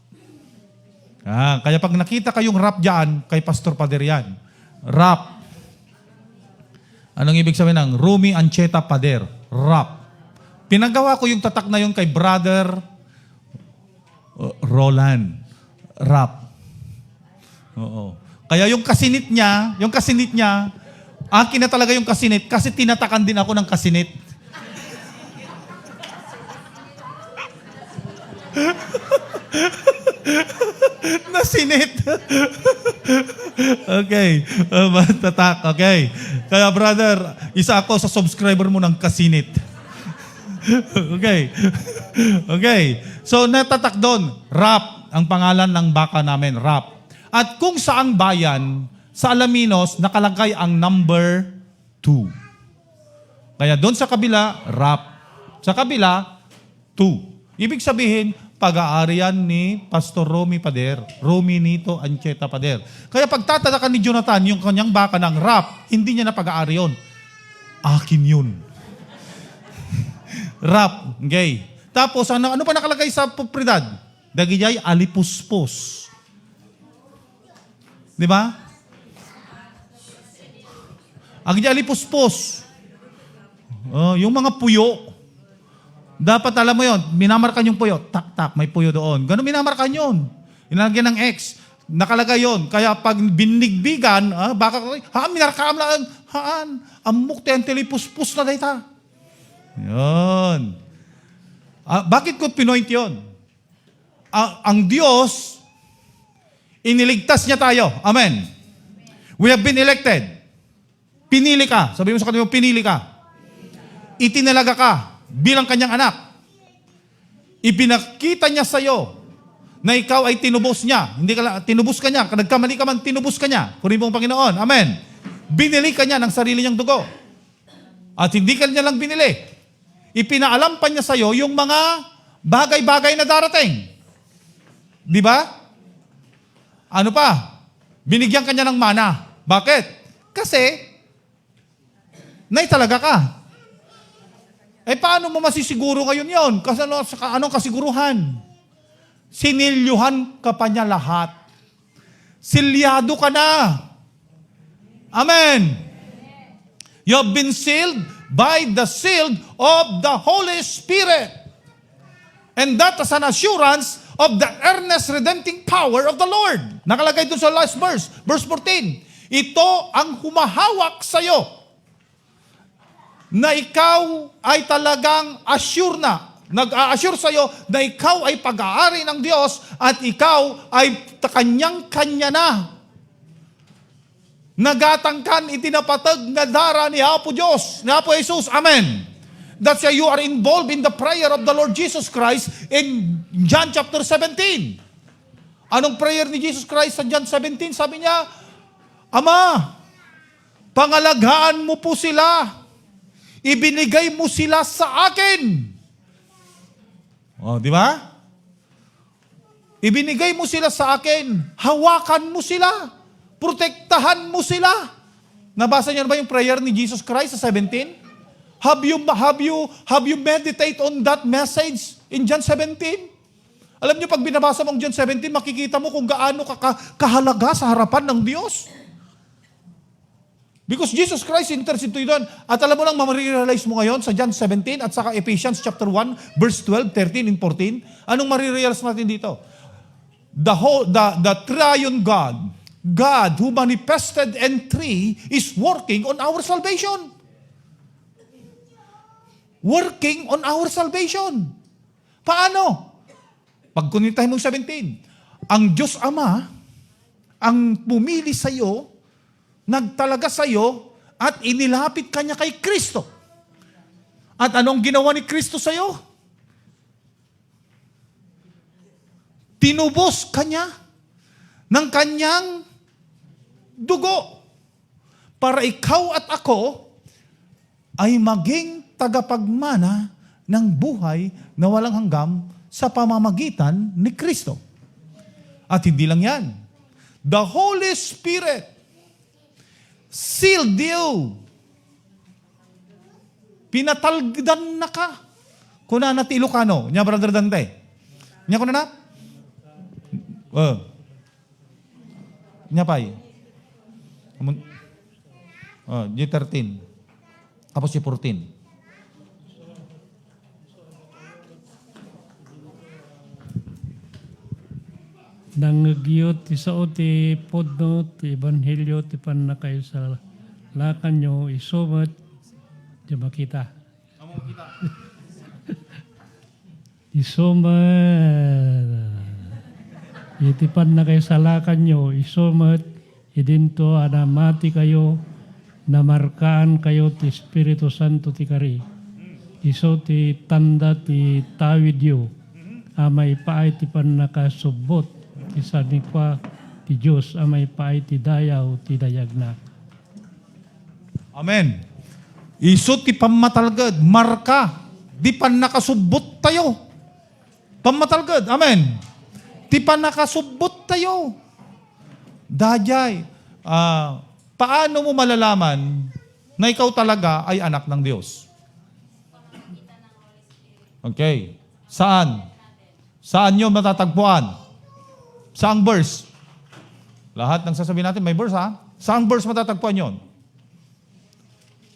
Kaya pag nakita kayong rap dyan, kay Pastor Pader yan. Rap. Anong ibig sabihin ng Rumi Ancheta Pader? Rap. Pinagawa ko yung tatak na yun kay Brother Roland. Rap. Oo. Kaya yung kasinit niya, akin na talaga yung kasinit kasi tinatakan din ako ng kasinit. Nasinit. Okay. Tatak. Okay. Kaya brother, isa ako sa subscriber mo ng kasinit. Okay. Okay. So natatak doon, Rap, ang pangalan ng baka namin, Rap. At kung saang bayan, sa Alaminos, nakalagay ang number 2. Kaya doon sa kabila, Rap. Sa kabila, 2. Ibig sabihin, pag-aarian ni Pastor Romy Pader, Romy Nito Ancheta Pader. Kaya pagtatatakan ni Jonathan, yung kanyang baka ng Rap, hindi niya na pag-aari yun. Akin yun. Rap, okay. Tapos, ano pa nakalagay sa propriedad? Dagijay, alipuspos. Di ba? Agijay, alipuspos. Yung mga puyo. Dapat alam mo yon, minamarkan yung puyo. Tak, may puyo doon. Ganun minamarkan yun. Inalagyan ng X. Nakalagay yon. Kaya pag binigbigan, baka, minarkaan lang, amok tayo, tilipuspos na dahita. Yun. Bakit ko pinoint yun? Ang Diyos, iniligtas niya tayo. Amen. We have been elected. Pinili ka. Sabi mo sa kanila, pinili ka. Itinalaga ka bilang kanyang anak. Ipinakita niya sa iyo na ikaw ay tinubos niya. Hindi ka tinubos ka niya. Nagkamali ka man, tinubos ka niya. Purihin po ang Panginoon. Amen. Binili ka niya ng sarili niyang dugo. At hindi ka niya lang binili. Ipinaalam pa niya sa iyo yung mga bagay-bagay na darating. Di ba? Ano pa? Binigyan ka niya ng mana. Bakit? Kasi, naitalaga ka. Paano mo masisiguro ngayon yon? Kasi anong kasiguruhan? Sinilyuhan ka pa niya lahat. Silyado ka na. Amen. You have been sealed by the seal of the Holy Spirit. And that is an assurance of the earnest redempting power of the Lord. Nakalagay dun sa last verse, verse 14. Ito ang humahawak sa iyo na ikaw ay talagang assure na, nag-a-assure sa iyo na ikaw ay pag-aari ng Diyos at ikaw ay kanyang-kanya na. Nagatangkan itinapatag na dara ni Apo Diyos, ni Apo Jesus. Amen. That's why you are involved in the prayer of the Lord Jesus Christ in John chapter 17. Anong prayer ni Jesus Christ sa John 17? Sabi niya, Ama, pangalagaan mo po sila. Ibinigay mo sila sa akin. Di ba? Ibinigay mo sila sa akin. Hawakan mo sila. Protektahan mo sila. Nabasa niyo na ba yung prayer ni Jesus Christ sa 17? Have you meditate on that message in John 17? Alam niyo, pag binabasa mo ang John 17, makikita mo kung gaano kahalaga sa harapan ng Diyos. Because Jesus Christ enters into doon. At alam mo lang, marirealize mo ngayon sa John 17 at saka Ephesians chapter 1, verse 12, 13, and 14. Anong marirealize natin dito? The triune God who manifested in three is working on our salvation. Working on our salvation. Paano? Pag kunitahin mong 17, ang Diyos Ama, ang pumili sa iyo, nagtalaga sa iyo, at inilapit ka niya kay Kristo. At anong ginawa ni Kristo sa iyo? Tinubos ka niya ng kanyang dugo para ikaw at ako ay maging tagapagmana ng buhay na walang hanggan sa pamamagitan ni Kristo. At hindi lang yan. The Holy Spirit sealed you. Pinatalgdan na ka. Kuna na ti Ilocano. Nya, Brother Dante. Nya kuna na? Nya pay. G13. Tapos G14. nangagyot ti sao ti podno ti ebanghelyo ti panakay sa lakan nyo isumat di makita. Isumat iti panakay sa lakan nyo isumat idinto anamati kayo namarkaan kayo ti Espiritu Santo ti kari. Iso ti tanda ti tawid yo amay paay ti panakasubot ti sanikwa ti Diyos amay paay ti dayaw ti dayagna. Amen. Iso ti pamatalgad, marka, di pan nakasubot tayo. Pamatalgad, amen. Ti pan nakasubot tayo. Dajay, paano mo malalaman na ikaw talaga ay anak ng Diyos? Okay. Saan? Saan nyo matatagpuan? Saang verse? Lahat ng sasabihin natin may verse, ha? Saang verse matatagpuan yon?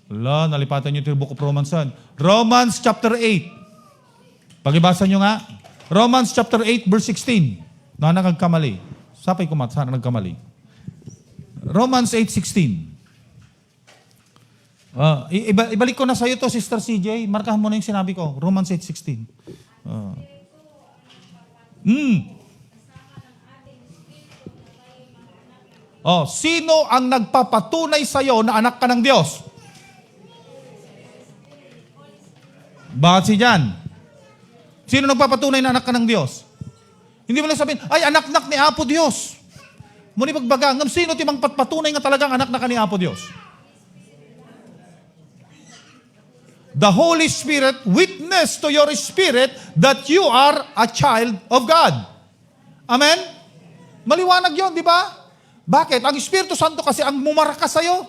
Wala, nalipatan nyo yung Book of Romans. Romans chapter 8. Pagibasa nyo nga. Romans chapter 8 verse 16. Na nagkamali. Sapay kumat, sana nagkamali. Romans 8:16. Ibalik ko na sa iyo to, Sister CJ. Markahan mo na yung sinabi ko. Romans 8:16. Sino ang nagpapatunay sa iyo na anak ka ng Diyos? Bakit si Jan? Sino nagpapatunay na anak ka ng Diyos? Hindi mo lang sabihin, ay anak-nak ni Apo Diyos. Muni pagbaga, ngam sino timang patpatunay nga talagang anak na ka ni Apo Diyos? The Holy Spirit witness to your spirit that you are a child of God. Amen? Maliwanag yon, di ba? Bakit? Ang Espiritu Santo kasi ang mumarka sa'yo.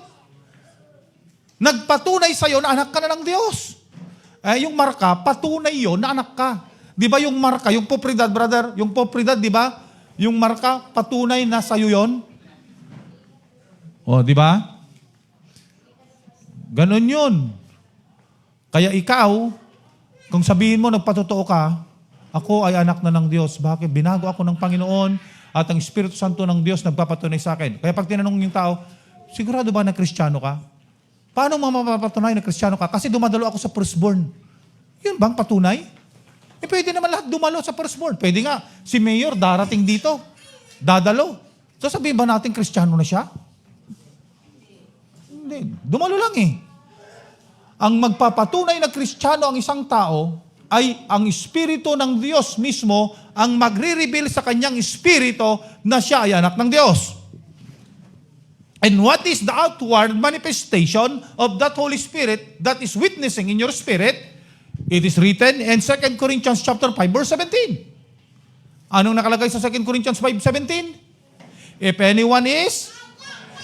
Nagpatunay sa'yo na anak ka na ng Diyos. Yung marka, patunay yon na anak ka. Di ba yung marka, yung popridad, brother, yung popridad, di ba? Yung marka, patunay na sa'yo yon. Di ba? Ganon yun. Kaya ikaw, kung sabihin mo, nagpatotoo ka, ako ay anak na ng Diyos. Bakit? Binago ako ng Panginoon at ang Espiritu Santo ng Diyos nagpapatunay sa akin. Kaya pag tinanong yung tao, sigurado ba na Kristiyano ka? Paano mapapatunay na Kristiyano ka? Kasi dumadalo ako sa firstborn. Yun bang patunay? Pwede naman lahat dumalo sa firstborn. Pwede nga, si Mayor darating dito. Dadalo. So sabihin ba natin Kristiyano na siya? Hindi. Dumalo lang eh. Ang magpapatunay na Kristiyano ang isang tao ay ang Espiritu ng Diyos mismo ang magre-reveal sa kanyang Espiritu na siya ay anak ng Diyos. And what is the outward manifestation of that Holy Spirit that is witnessing in your spirit? It is written in 2 Corinthians chapter 5 verse 17. Anong nakalagay sa 2 Corinthians 5:17? If anyone is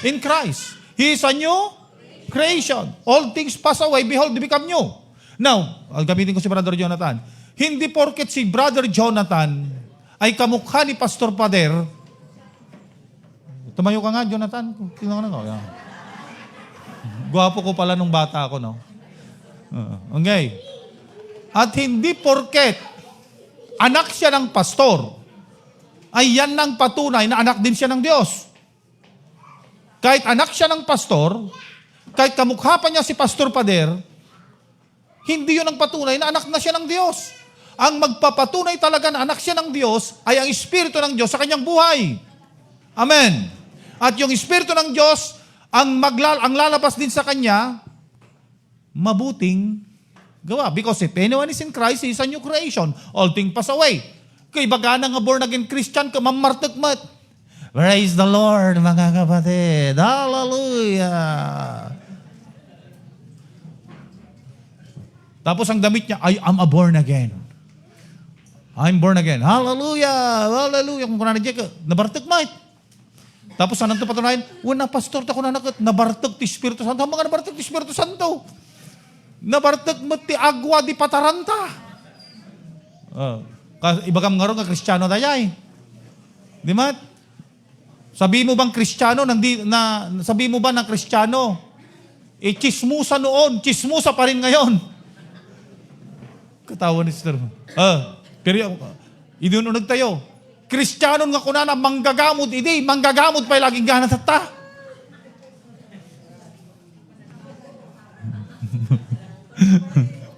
in Christ, he is a new creation. All things pass away, behold, they become new. Now, gamitin ko si Brother Jonathan. Hindi porket si Brother Jonathan ay kamukha ni Pastor Pader. Tumayo ka nga, Jonathan. Tingnan ko na. Gwapo ko pala nung bata ako, no? Okay. At hindi porket anak siya ng pastor, ay yan ng patunay na anak din siya ng Diyos. Kahit anak siya ng pastor, kahit kamukha pa niya si Pastor Pader, hindi yun ang patunay na anak na siya ng Diyos. Ang magpapatunay talaga na anak siya ng Diyos ay ang Espiritu ng Diyos sa kanyang buhay. Amen. At yung Espiritu ng Diyos, ang lalabas din sa kanya, mabuting gawa. Because if anyone is in Christ, he is a new creation. All things pass away. Kaya baga na nga born again Christian ka, mamartagmat. Praise the Lord, mga kapatid. Hallelujah. Tapos ang damit niya, I am a born again. I'm born again. Hallelujah. Hallelujah. Kung kunanan niya ka, nabartagmat. Tapos anong ito patunayan? Una, pastor, ako na nabartag ti Espiritu Santo. Mga nabartag ti Espiritu Santo. Nabartag mo ti agwa di pataranta. Ibagam nga rin nga Kristiyano dayay. Di ba? Sabi mo bang Kristiyano, sabi mo ba ng Kristiyano, chismusa noon, chismusa pa rin ngayon. Katawa ni Sister. Pero idununag tayo. Kristyanon nga kunana, manggagamot, hindi, manggagamot pa laging gana ta.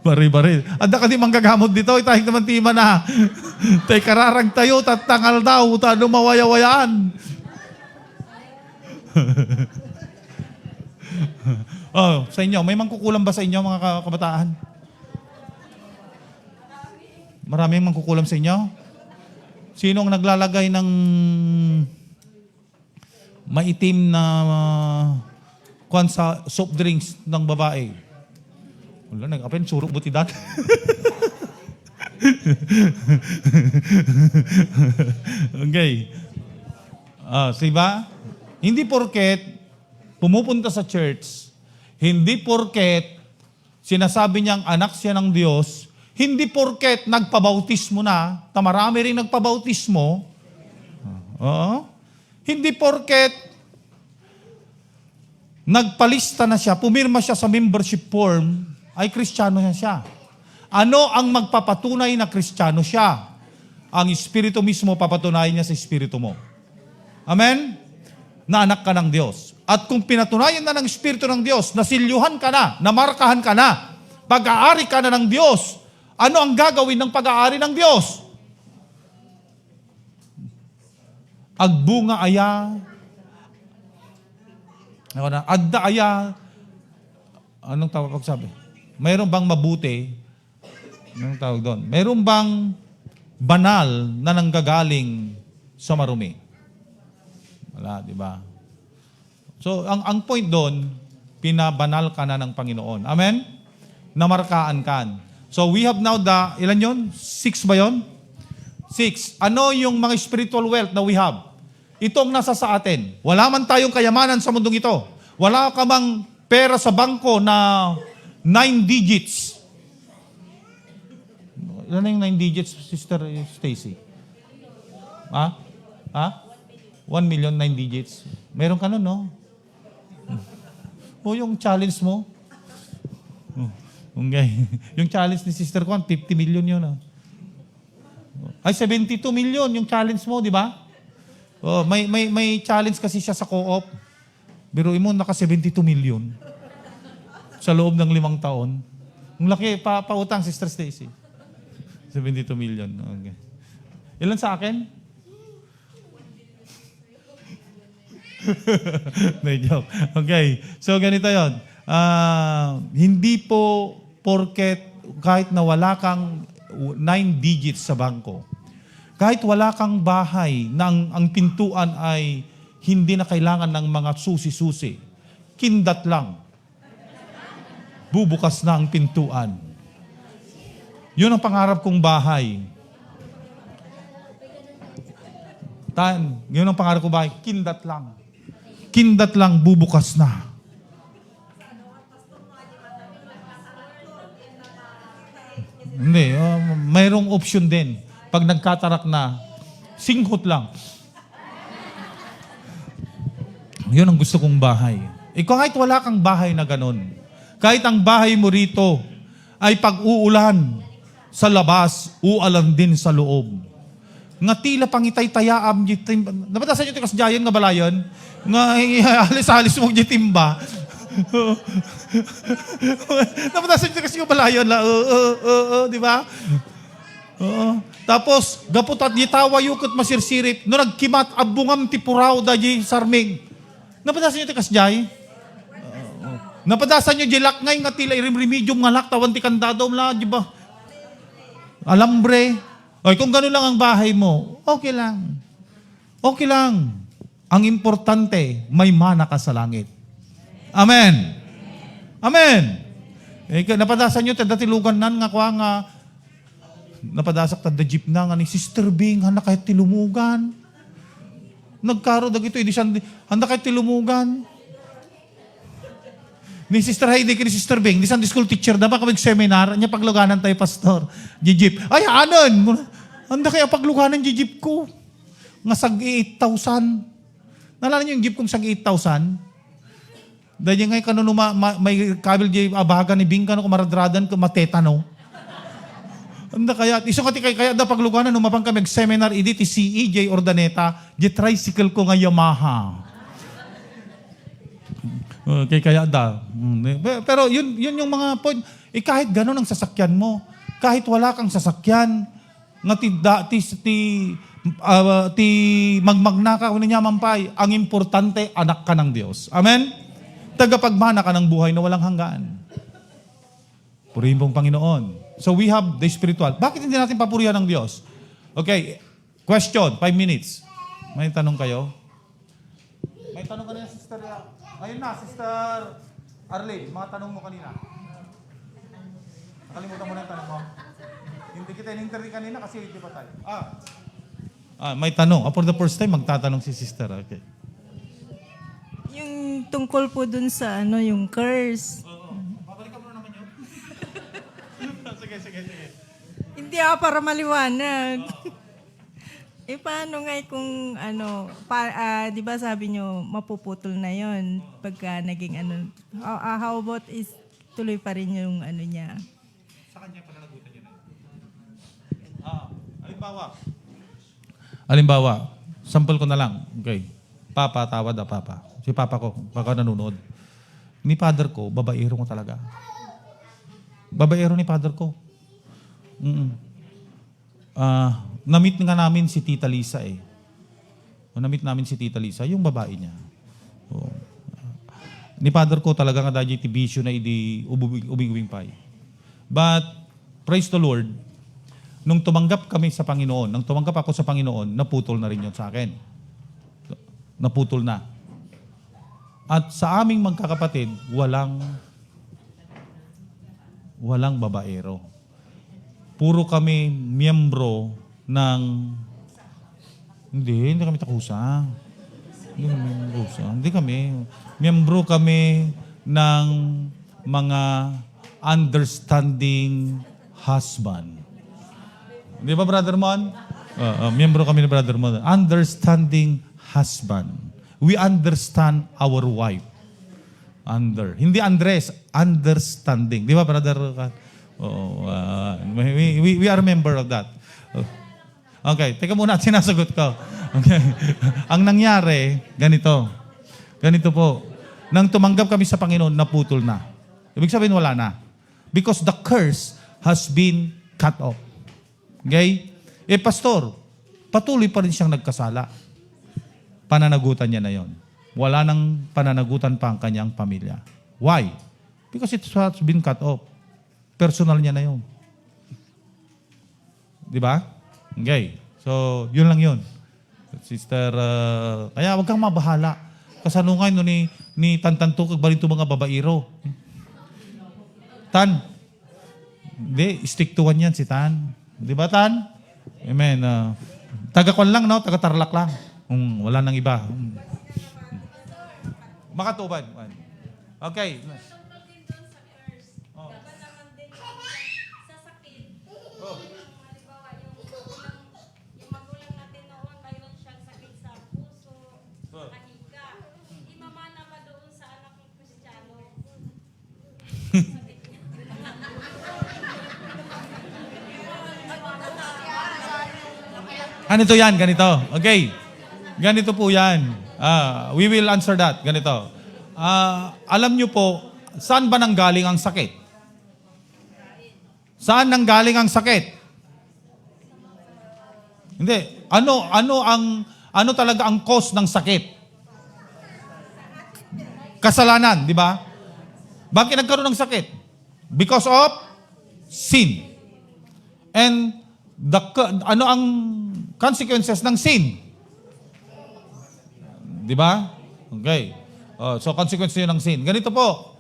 Bari-bari. Anda ka di manggagamot dito, itahig naman tima na. Tay kararag tayo, tatangal daw, tano mawaya-wayaan. Oh, sa inyo, may mangkukulam ba sa inyo mga kabataan? Maraming mangkukulam sa inyo? Sino ang naglalagay ng maitim na kwan sa soft drinks ng babae? Wala, nag-apen, surok buti dati. Okay. Diba? Hindi porket pumupunta sa church, hindi porket sinasabi niyang anak siya ng Diyos, hindi porket nagpabautismo na, marami rin nagpabautismo, hindi porket nagpalista na siya, pumirma siya sa membership form, ay Kristiyano na siya. Ano ang magpapatunay na Kristiyano siya? Ang Espiritu mismo papatunayan niya sa Espiritu mo. Amen? Na anak ka ng Diyos. At kung pinatunayan na ng Espiritu ng Diyos, nasilyuhan ka na, namarkahan ka na, pag-aari ka na ng Diyos, ano ang gagawin ng pag-aari ng Diyos? Agbunga aya, adda aya, anong tawag sabi? Mayroon bang mabuti? Anong tawag doon? Mayroon bang banal na nanggagaling sa marumi? Wala, di ba? So, ang point doon, pinabanal ka na ng Panginoon. Amen? Namarkaan ka. So, we have now ilan yun? 6 ba yun? 6. Ano yung mga spiritual wealth na we have? Itong nasa sa atin. Wala man tayong kayamanan sa mundong ito. Wala ka mang pera sa bangko na 9 digits. Ano yung 9 digits, Sister Stacy? Ha? 1 million, 9 digits. Meron ka nun, no? O yung challenge mo? Okay. Yung challenge ni Sister Kwan, 50 million yun. Ay, 72 million yung challenge mo, di ba? Oh, may challenge kasi siya sa co-op. Biruin mo, naka 72 million. Sa loob ng 5 taon. Ang laki, pautang, Sister Stacy. 72 million. Okay. Ilan sa akin? No joke. Okay. So, ganito yun. Hindi po porket kahit na wala kang 9 digits sa bangko, kahit wala kang bahay na ang pintuan ay hindi na kailangan ng mga susi-susi, kindat lang. Bubukas na ang pintuan. Yun ang pangarap kong bahay. Yun ang pangarap kong bahay. Kindat lang. Kindat lang, bubukas na. Hindi, mayroong option din. Pag nagkatarak na, singhot lang. Yun ang gusto kong bahay. Kahit wala kang bahay na ganun, kahit ang bahay mo rito ay pag-uulan sa labas, ualan din sa loob. Nga tila pangitay-tayaam, napatasan nyo tikas jayan nga balayon, nga halis-halis mong jitimba. Napatasan nyo tikas yung balayon, di ba? Tapos, gaputat yitawa yukot masirsirip, no nagkimat abungam tipuraw da di sarmig. Napatasan nyo tikas jay? Napadasan nyo jilak ngay nga tila remedium nga lak, tawan ti kandadaw la, di ba? Alambre. Oy, kung gano'n lang ang bahay mo, okay lang. Okay lang. Ang importante, may mana ka sa langit. Amen. Amen. Napadasan nyo, tadatilugan nan nga kwa nga, napadasak tada jeep na nga ni Sister Bing, handa kahit tilumugan. Nagkaro dagito, handa kahit tilumugan. Ni Sister Heidi ni Sister Bing, di Sunday school teacher na ba kapag seminar, niya pagluganan tayo, pastor. Jijip. Ay, anon! Handa kaya pagluganan jijip ko. Nga sag 8,000. Nalala niyo yung jeep kong sag 8,000? Dahil ngay kanon may kabil jay abaga ni Bing kano kumaradradan ko matetano. Anda kaya, isang kati kaya da pagluganan, numapang kami seminar, idi ti CEJ Ordaneta, di tricycle ko nga Yamaha. Kaya da. Pero yun yung mga point. Kahit gano'n ang sasakyan mo, kahit wala kang sasakyan, nga ti magmagna ka niya mampay, ang importante, anak ka ng Diyos. Amen? Tagapagmana ka ng buhay na walang hanggan. Purihin pong Panginoon. So we have the spiritual. Bakit hindi natin papurihan ng Diyos? Okay, question, 5 minutes. May tanong kayo? May tanong kanina, Sister. Ayun na, Sister Arlene, mga tanong mo kanina. Nakalimutan mo na yung tanong mo. Hindi kita in-interview kanina kasi hindi pa tayo. May tanong. For the first time, magtatanong si Sister. Okay. Yung tungkol po dun sa yung curse. Babalikan mo na naman yun. Sige. Hindi para maliwanag. Paano nga kung di ba sabi nyo, mapuputol na yon pagka naging how about is tuloy pa rin yung niya? Sa kanya pananagutan niya na. Halimbawa, sample ko na lang. Okay. Papa, tawad Papa. Si Papa ko, baka nanonood. Ni Father ko, babaero ko talaga. Babaero ni Father ko. Na-meet nga namin si Tita Lisa eh. Na-meet namin si Tita Lisa, yung babae niya. Ni Father ko talaga nga dahil tibisyo na idi ubing-ubing pay. But, praise the Lord, nung tumanggap kami sa Panginoon, nung tumanggap ako sa Panginoon, naputol na rin yun sa akin. Naputol na. At sa aming magkakapatid, walang babaero. Puro kami miyembro ng... Hindi kami takusa. Hindi kami. Miyembro kami ng mga understanding husband. Di ba, Brother Mon? Miyembro kami ni Brother Mon. Understanding husband. We understand our wife. Hindi Andres, understanding. Di ba, Brother? We are member of that. Okay, teka muna, sinasagot ko. Okay. Ang nangyari, ganito. Ganito po. Nang tumanggap kami sa Panginoon, naputol na. Ibig sabihin, wala na. Because the curse has been cut off. Okay? Pastor, patuloy pa rin siyang nagkasala. Pananagutan niya na yon. Wala nang pananagutan pa ang kanyang pamilya. Why? Because it has been cut off. Personal niya na yun. Di ba? Okay. So, yun lang yun. Sister, kaya wag kang mabahala. Kasanungay no ni Tantanto kag balito mga babairo. Tan. Hindi, stick to one yan si Tan. Di ba, Tan? Amen. Taga-kwan lang, no? Taga-tarlak lang. Wala nang iba. Makatubad. Okay. Ganito yan, ganito. Okay. Ganito po yan. We will answer that. Ganito. Alam nyo po, saan ba nanggaling ang sakit? Saan nanggaling ang sakit? Hindi. Ano talaga ang cause ng sakit? Kasalanan, di ba? Bakit nagkaroon ng sakit? Because of sin. And ano ang consequences ng sin? Di ba? Okay. So, consequences yun ng sin. Ganito po,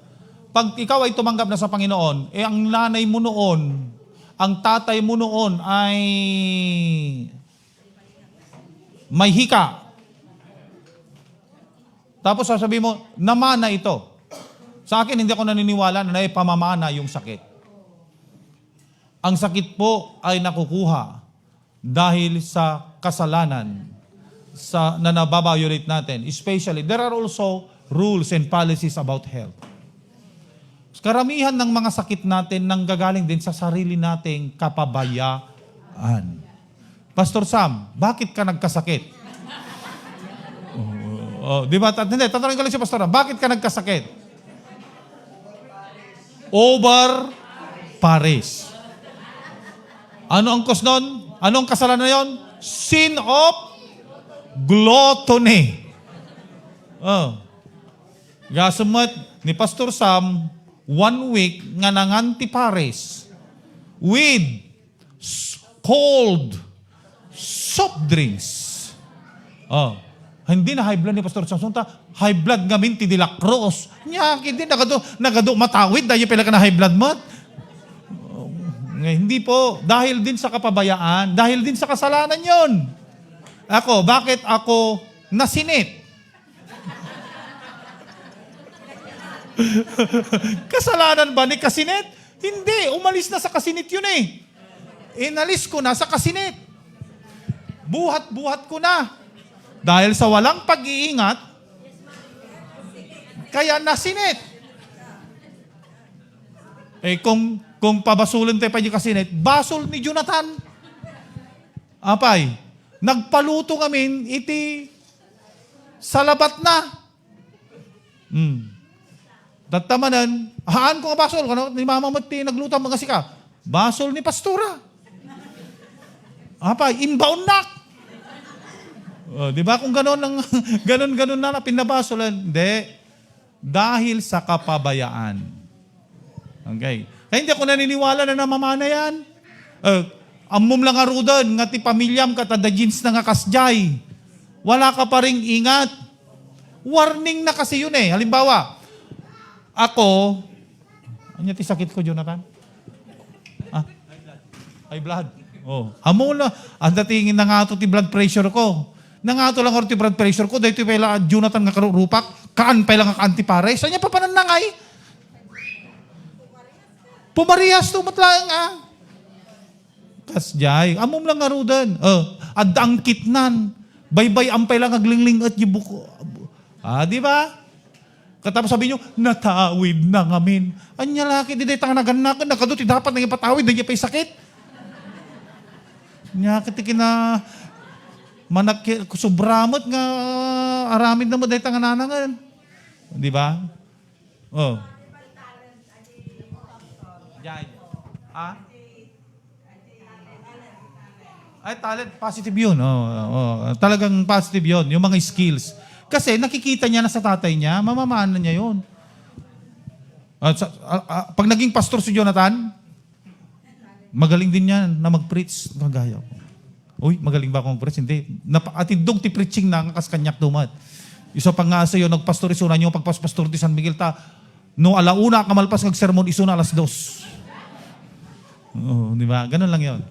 pag ikaw ay tumanggap na sa Panginoon, ang nanay mo noon, ang tatay mo noon ay may hika. Tapos sasabihin mo, namana ito. Sa akin, hindi ako naniniwala na pamamana yung sakit. Ang sakit po ay nakukuha dahil sa kasalanan na nababiolate natin. Especially, there are also rules and policies about health. Karamihan ng mga sakit natin nanggagaling din sa sarili nating kapabayaan. Pastor Sam, bakit ka nagkasakit? Di ba? Hindi, tatanungin ko lang si Pastor Sam, bakit ka nagkasakit? Over Paris. Ano ang cause nun? Anong kasalanan na yun? Sin of gluttony. Gasamat ni Pastor Sam, 1 week nga nanganti Paris with cold soft drinks. Hindi na high blood ni Pastor Sam. Sunta, high blood nga minti de la Cruz. Nya, hindi nagado matawid dahil pala ka na high blood mo. Hindi po. Dahil din sa kapabayaan. Dahil din sa kasalanan yon. Bakit ako nasinit? Kasalanan ba ni kasinit? Hindi. Umalis na sa kasinit yun eh. Inalis ko na sa kasinit. Buhat-buhat ko na. Dahil sa walang pag-iingat, kaya nasinit. Kung pabasulin tayo pa yung kasinit, basol ni Jonathan. Apay, nagpaluto kami, iti salabat na. Tatamanan, haan ko nga basol, ni mama mati, naglutang mga sika. Basol ni pastora. Apay, inbound knock. Di ba kung ganon na pinabasolan? Hindi. Dahil sa kapabayaan. Okay. Kaya hindi ako naniniwala na namamana yan. Amom lang arudan, nga ti pamilyam katada jeans na nga kasjay. Wala ka pa ring ingat. Warning na kasi yun eh. Halimbawa, ako, ano ti sakit ko, Jonathan? High blood. Amo na, ang datingin na nga ito ti blood pressure ko. Nangato lang or ti blood pressure ko, dahil ito pala Jonathan nga karurupak, kaan pa lang nga antipares. Saan niya pa pananangay? Pumarihas to matlayang Kasjay, amom lang arudan. Adang kitnan. Baybay ampay lang aglingling at yung buko. Di ba? Katapos sabi nyo, natawid na ngamin. Anya laki, di day tanganagan nakaduti dapat nang ipatawid, di pa'y sakit. Nya kitikin na manak subramot nga aramid na mo day tangananangan. Di ba? Ay, talent, positive yun. Talagang positive yun, yung mga skills. Kasi nakikita niya na sa tatay niya, mamamana niya yun. Pag naging pastor si Jonathan, magaling din niya na mag-preach. Magaya ko. Uy, magaling ba ako mag-preach? Hindi. Atindog ti preaching na kas kanyak dumat. Isa pa nga sa iyo, nagpastor iso na niyo, pagpaspastor ti San Miguel ta, no alauna kamalpas nag-sermon iso na alas 2. Di ba? Ganun lang yun.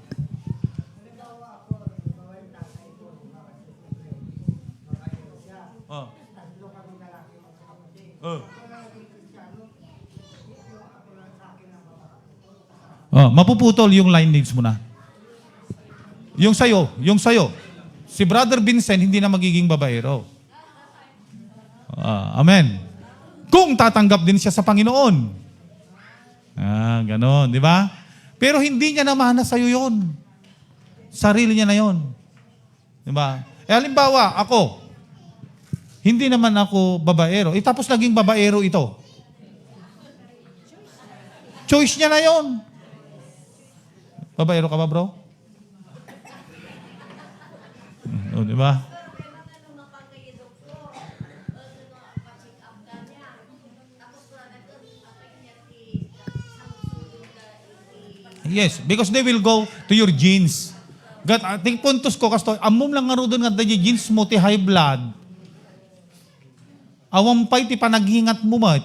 Mapuputol yung line needs mo na. Yung sayo. Si Brother Vincent hindi na magiging babaero. Amen. Kung tatanggap din siya sa Panginoon. Ganon, di ba? Pero hindi niya namana sa'yo yun. Sarili niya na yun. Di ba? Halimbawa, ako, hindi naman ako babaero. Tapos naging babaero ito. Choice niya na yun. Babaero ka ba, bro? Di ba? Yes, because they will go to your genes. Ting puntos ko, kasto, amom lang nga doon nga dahil genes mo, ti high blood. Awampay ti panaghingat mo mat.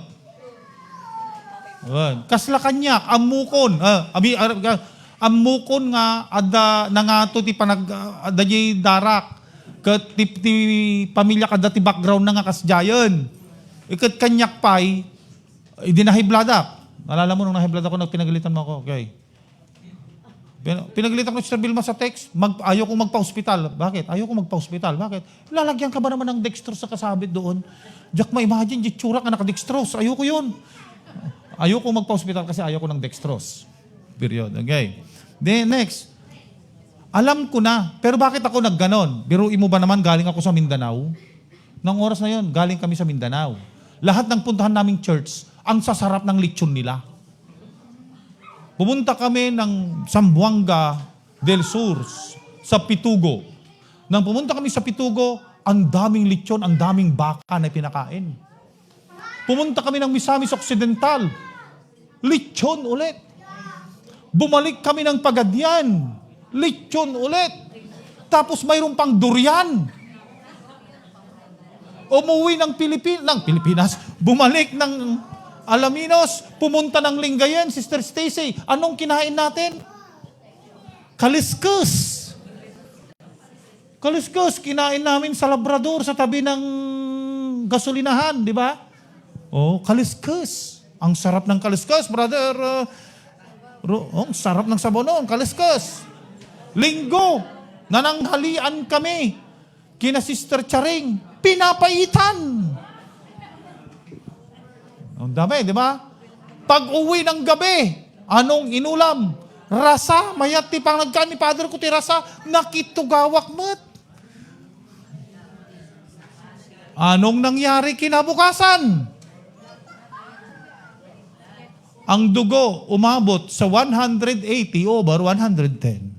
Kasla kanyak, amukon. Amukon nga, ada nangato ti adayay darak. Kat ti pamilya kada ti background na nga kasjayan. Ikat kanyak pay, hindi na high blood up. Nalala mo nung na high blood ako, pinagalitan mo ako. Okay. Pinagalitan ko si Sir Vilma sa text, ayaw kong magpa-hospital. Bakit? Ayaw kong magpa-hospital. Bakit? Lalagyan ka ba naman ng dextrose sa kasabit doon? Jack, ma-imagine, jitsura ka naka-dextrose. Ayoko yun. Ayoko magpa-hospital kasi ayoko ng dextrose. Period. Okay. Then next, alam ko na, pero bakit ako nagganon? Biruin mo ba naman, galing ako sa Mindanao? Nang oras na yon, galing kami sa Mindanao. Lahat ng puntahan naming church, ang sasarap ng lechon nila. Pumunta kami ng Zamboanga del Sur, sa Pitugo. Nang pumunta kami sa Pitugo, ang daming lechon, ang daming baka na pinakain. Pumunta kami ng Misamis Occidental, lechon ulit. Bumalik kami ng Pagadian, lechon ulit. Tapos mayroon pang durian. Umuwi ng Pilipinas, bumalik ng Alaminos, pumunta ng Lingayen, Sister Stacy. Anong kinain natin? Kaliskus. Kaliskus, kinain namin sa Labrador, sa tabi ng gasolinahan, di ba? Oh, kaliskus. Ang sarap ng kaliskus, brother. Ang sarap ng sabonon, kaliskus. Linggo, nananghalian kami. Kina Sister Charing, pinapaitan. Ang dami, di ba? Pag-uwi ng gabi, anong inulam? Rasa, mayati pang nagkaan ni Father ko ti rasa, nakitugawak mat. Anong nangyari kinabukasan? Ang dugo umabot sa 180 over 110.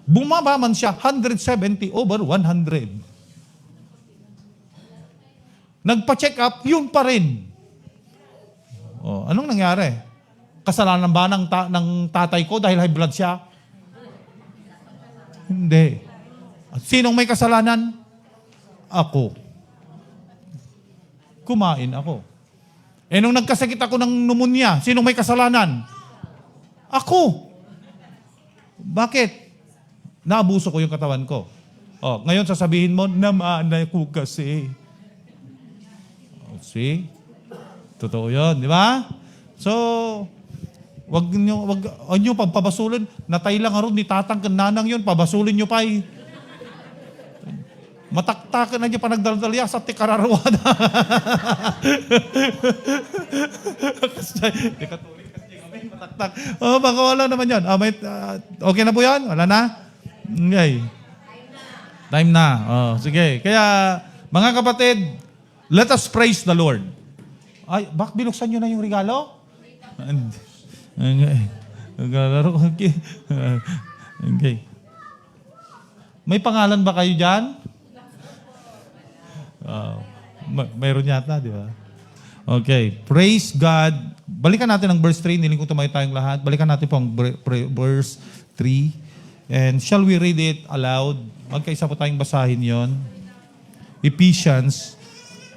Bumaba man siya 170 over 100. Nagpa-check up, yun pa rin. Oh, anong nangyari? Kasalanan ba ng tatay ko dahil high blood siya? Hindi. At sinong may kasalanan? Ako. Kumain ako. Eh nung nagkasakit ako ng pneumonia, sinong may kasalanan? Ako. Bakit? Naabuso ko yung katawan ko. Oh, ngayon sasabihin mo, namanay ko kasi. Oh, see? Totoo yun, di ba? So, wag nyo pagpabasulin. Natay lang aron ni tatang kananang yun, pabasulin nyo pa eh. Mataktakan na niya pa nagdaldalya sa tikararwada. Katulik kasi kami, mataktak. Oh, baka wala naman yan. Okay na po yan? Wala na? Okay. Time na. Oh, sige. Kaya, mga kapatid, let us praise the Lord. Ay, bakit binuksan nyo na yung regalo? Okay. Okay. May pangalan ba kayo dyan? Mayroon yata, di ba? Okay. Praise God. Balikan natin ang verse 3. Niling ko tumayo tayong lahat. Balikan natin po ang verse 3. And shall we read it aloud? Magkaisa po tayong basahin yon. Ephesians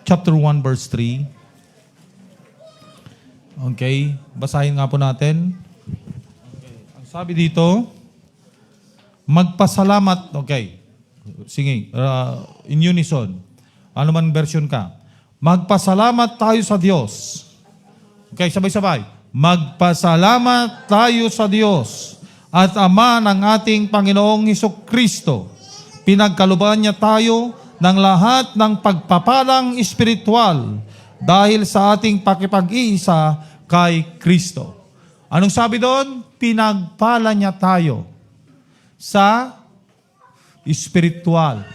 chapter 1 verse 3. Okay. Basahin nga po natin. Okay. Ang sabi dito, magpasalamat. Okay. Sige. In unison. Ano man version ka. Magpasalamat tayo sa Diyos. Okay, sabay-sabay. Magpasalamat tayo sa Diyos at Ama ng ating Panginoong Hesukristo. Pinagkalooban niya tayo ng lahat ng pagpapalang espiritual dahil sa ating pakipag-iisa kay Kristo. Anong sabi doon? Pinagpala niya tayo sa espiritual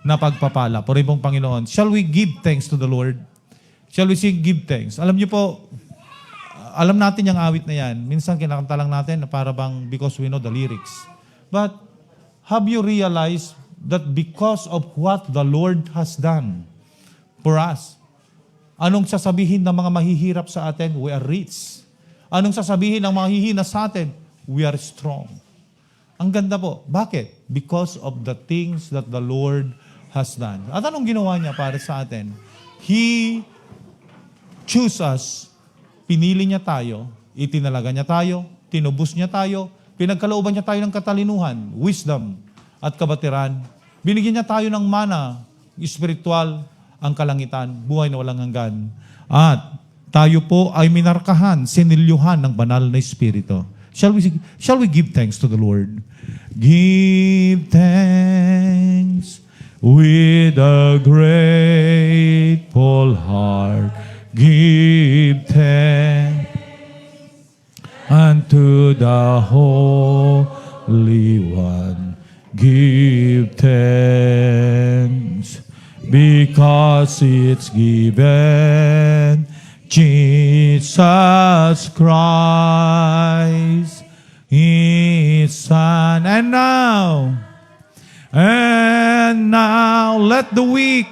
na pagpapala. Puri pong Panginoon. Shall we give thanks to the Lord? Shall we sing give thanks? Alam niyo po, alam natin yung awit na yan. Minsan kinakanta lang natin na para bang because we know the lyrics. But have you realized that because of what the Lord has done for us, anong sasabihin ng mga mahihirap sa atin? We are rich. Anong sasabihin ng mga hihina sa atin? We are strong. Ang ganda po. Bakit? Because of the things that the Lord has done. At anong ginawa niya para sa atin? He chose us, pinili niya tayo, itinalaga niya tayo, tinubos niya tayo, pinagkalooban niya tayo ng katalinuhan, wisdom, at kabatiran. Binigyan niya tayo ng mana, espiritual, ang kalangitan, buhay na walang hanggan. At tayo po ay minarkahan, sinilyuhan ng banal na Espiritu. Shall we give thanks to the Lord? Give thanks with a grateful heart. Give thanks the Holy One. Give thanks because it's given Jesus Christ, His Son. And now let the weak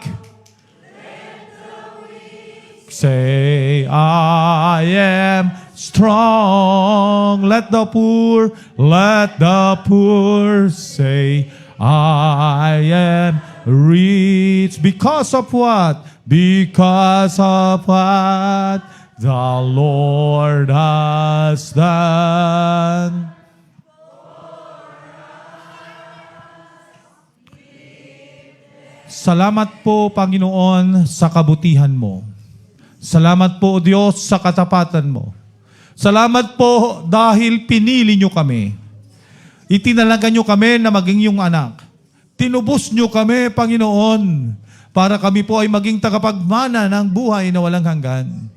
say, I am strong. Let the poor say, I am rich. Because of what? Because of what the Lord has done. Salamat po, Panginoon, sa kabutihan mo. Salamat po, Diyos, sa katapatan mo. Salamat po dahil pinili nyo kami. Itinalaga nyo kami na maging yung anak. Tinubos nyo kami, Panginoon, para kami po ay maging tagapagmana ng buhay na walang hanggan.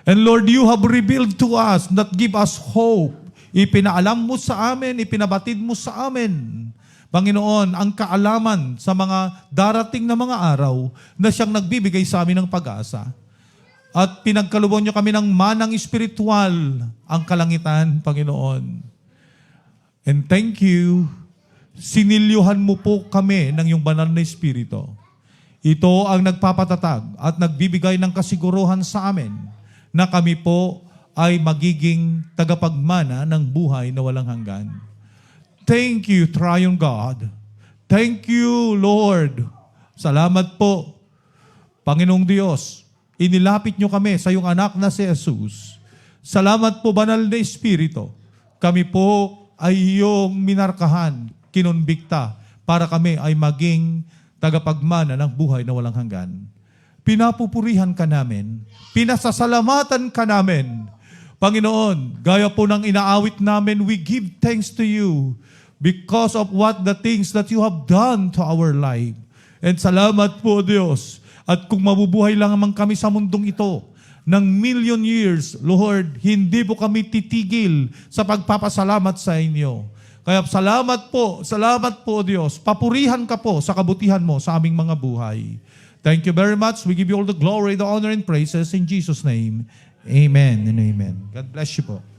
And Lord, you have revealed to us that give us hope. Ipinaalam mo sa amin, ipinabatid mo sa amin, Panginoon, ang kaalaman sa mga darating na mga araw na siyang nagbibigay sa amin ng pag-asa. At pinagkalooban nyo kami ng manang espiritual, ang kalangitan, Panginoon. And thank you, sinilyuhan mo po kami ng iyong banal na espiritu. Ito ang nagpapatatag at nagbibigay ng kasiguruhan sa amin na kami po ay magiging tagapagmana ng buhay na walang hanggan. Thank you, Triune God. Thank you, Lord. Salamat po, Panginoong Diyos. Inilapit nyo kami sa iyong anak na si Jesus. Salamat po, banal na Espiritu. Kami po ay iyong minarkahan, kinonbikta, para kami ay maging tagapagmana ng buhay na walang hanggan. Pinapupurihan ka namin. Pinasasalamatan ka namin. Panginoon, gaya po ng inaawit namin, we give thanks to you because of what the things that you have done to our life. And salamat po, Diyos. At kung mabubuhay lang naman kami sa mundong ito ng million years, Lord, hindi po kami titigil sa pagpapasalamat sa inyo. Kaya salamat po, Diyos. Papurihan ka po sa kabutihan mo sa aming mga buhay. Thank you very much. We give you all the glory, the honor, and praises in Jesus' name. Amen and amen. God bless you po.